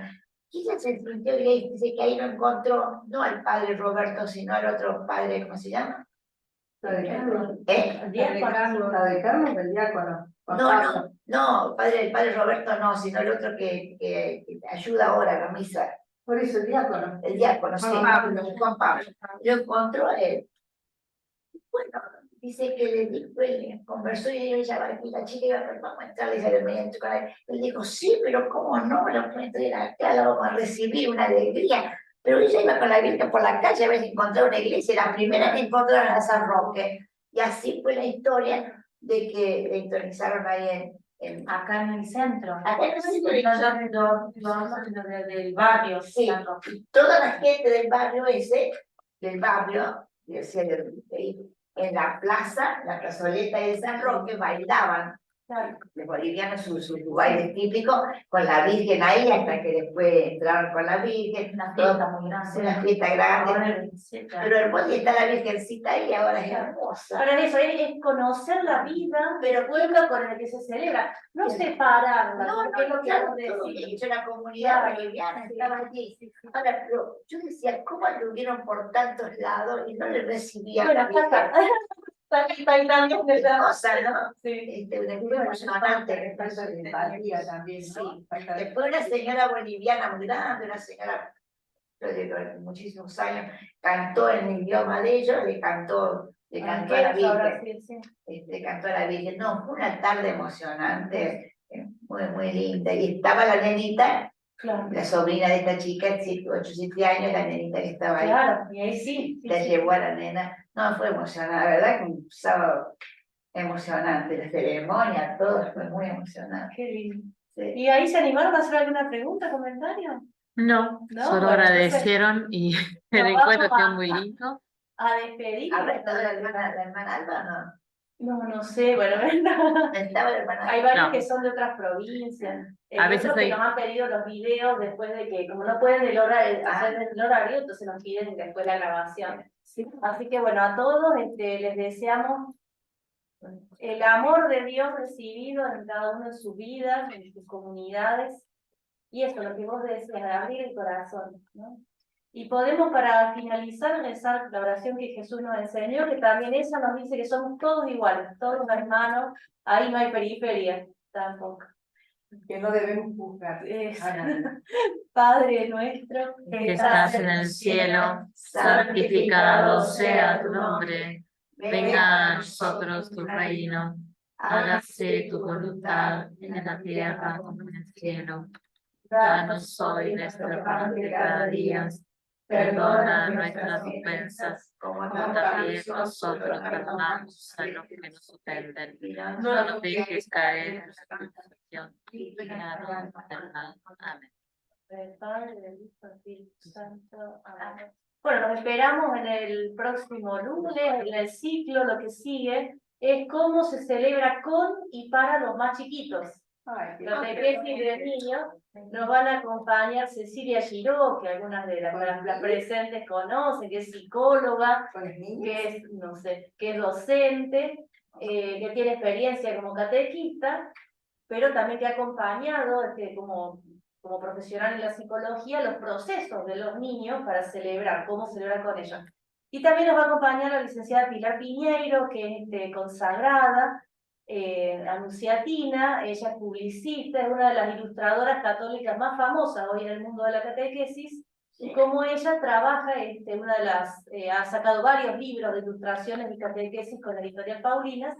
Y ella se sintió y dice que ahí no encontró, no al padre Roberto, sino al otro padre, ¿cómo se llama? La de Carlos. ¿Eh? La de Carlos, el diácono. No, el padre Roberto no, sino el otro que ayuda ahora a la misa. Por eso el diácono. El diácono, sí, Juan Pablo. Lo encontró a él. Bueno, dice que le dijo, él conversó y ella va a decir, la chica iba a vamos a entrar, le dice, mediante con él. Él dijo, sí, pero ¿cómo no? La pueden traer acá, la vamos a recibir, una alegría. Pero ella iba con la Virgen por la calle a ver si encontraba una iglesia, la primera que encontraron a San Roque. Y así fue la historia de que le intronizaron ahí acá en el centro. Acá en el centro. Del barrio. Sí, y toda la gente del barrio ese, en la plaza, la plazoleta de San Roque, bailaban. Los bolivianos sus bailes típicos con la Virgen ahí, hasta que después entraron con la Virgen. Una fiesta muy grande. Una fiesta grande. Pero hermosa, está la Virgencita ahí, ahora es hermosa. Para eso es conocer la vida del pueblo con el que se celebra, no separarla, porque es lo que vamos a decir. Hecho la comunidad boliviana estaba allí. Ahora, pero yo decía, ¿cómo anduvieron por tantos lados y no le recibían? Bueno, cosa, ¿no? Sí. Después emocionante. Falta de empatía también, Sí. ¿no? Falta de- Después una señora boliviana muy grande, una señora de muchísimos años, cantó en el idioma de ellos, le cantó a la Virgen. Cantó a la Virgen. No, fue una tarde emocionante, muy, muy linda. Y estaba la nenita Claro, La sobrina de esta chica, 8 o 7 años, la nenita que estaba ahí, claro, y ahí sí. la llevó a la nena. No, fue emocionante, la verdad que un sábado emocionante, la ceremonia, todo fue muy emocionante. Qué lindo. Sí. ¿Y ahí se animaron a hacer alguna pregunta, comentario? No, No, solo bueno, agradecieron y el nos encuentro vamos quedó muy lindo. a despedir. ¿Habrá estado la hermana Alba o no? No, no sé, bueno, no. ¿Estaba la hermana Hay Alba? varios No. que son de otras provincias. A veces Otros que hay- nos han pedido los videos después de que, como no pueden hacer el horario, entonces nos piden después la grabación. Así que bueno, a todos les deseamos el amor de Dios recibido en cada uno de sus vidas, en sus comunidades. Y eso, lo que vos decías, de abrir el corazón, ¿no? Y podemos, para finalizar, rezar la oración que Jesús nos enseñó, que también ella nos dice que somos todos iguales, todos hermanos, ahí no hay periferia tampoco. Que no debemos juzgar. Padre nuestro, Que estás en el cielo, santificado sea tu nombre. Venga a nosotros tu reino. Hágase tu voluntad en la tierra como en el cielo. Danos hoy nuestro pan de cada día. Perdona nuestras ofensas, como también nosotros perdonamos a los que nos ofenden. No nos dejes caer en la tentación, y líbranos del mal. Amén. del Padre, del Hijo, del Espíritu Santo. Amén. Bueno, nos esperamos en el próximo lunes, en el ciclo. Lo que sigue es cómo se celebra con y para los más chiquitos. Catequesis de niños. Nos van a acompañar Cecilia Giró, que algunas de las presentes conocen, que es psicóloga, que es, no sé, que es docente, que tiene experiencia como catequista, pero también que ha acompañado como profesional en la psicología los procesos de los niños para celebrar, cómo celebrar con ellos. Y también nos va a acompañar la licenciada Pilar Piñeiro, que es consagrada, anunciatina. Ella es publicista, es una de las ilustradoras católicas más famosas hoy en el mundo de la catequesis, y como ella trabaja, ha sacado varios libros de ilustraciones y catequesis con la editorial Paulinas,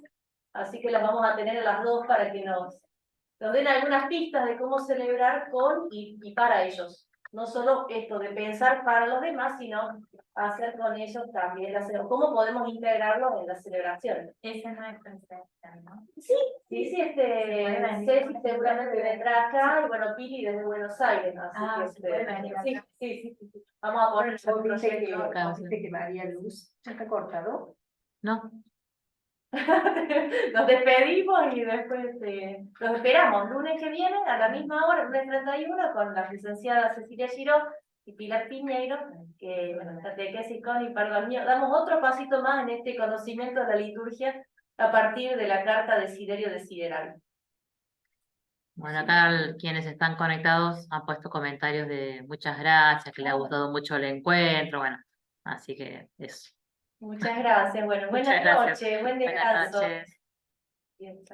así que las vamos a tener a las dos para que nos den algunas pistas de cómo celebrar con y para ellos. No solo esto de pensar para los demás, sino hacer con ellos también cómo podemos integrarlos en la celebración. Esa no es perfecta, ¿no? Sí, Ceci seguramente vendrá acá, y bueno, Pili desde Buenos Aires, así se puede venir acá. sí. Vamos a poner Vos el viste proyecto. que María Luz ya está cortado. No, Nos despedimos y después los esperamos lunes que viene a la misma hora, lunes 31, con la licenciada Cecilia Giró y Pilar Piñeiro, que bueno, catequesis con y perdón mío. Damos otro pasito más en este conocimiento de la liturgia a partir de la carta de Siderio de Sideral. bueno, acá quienes están conectados han puesto comentarios de muchas gracias, que les ha gustado mucho el encuentro, bueno, así que eso. Muchas gracias, bueno, Muchas buenas gracias. noches, buen Buenas descanso. noches. Bien.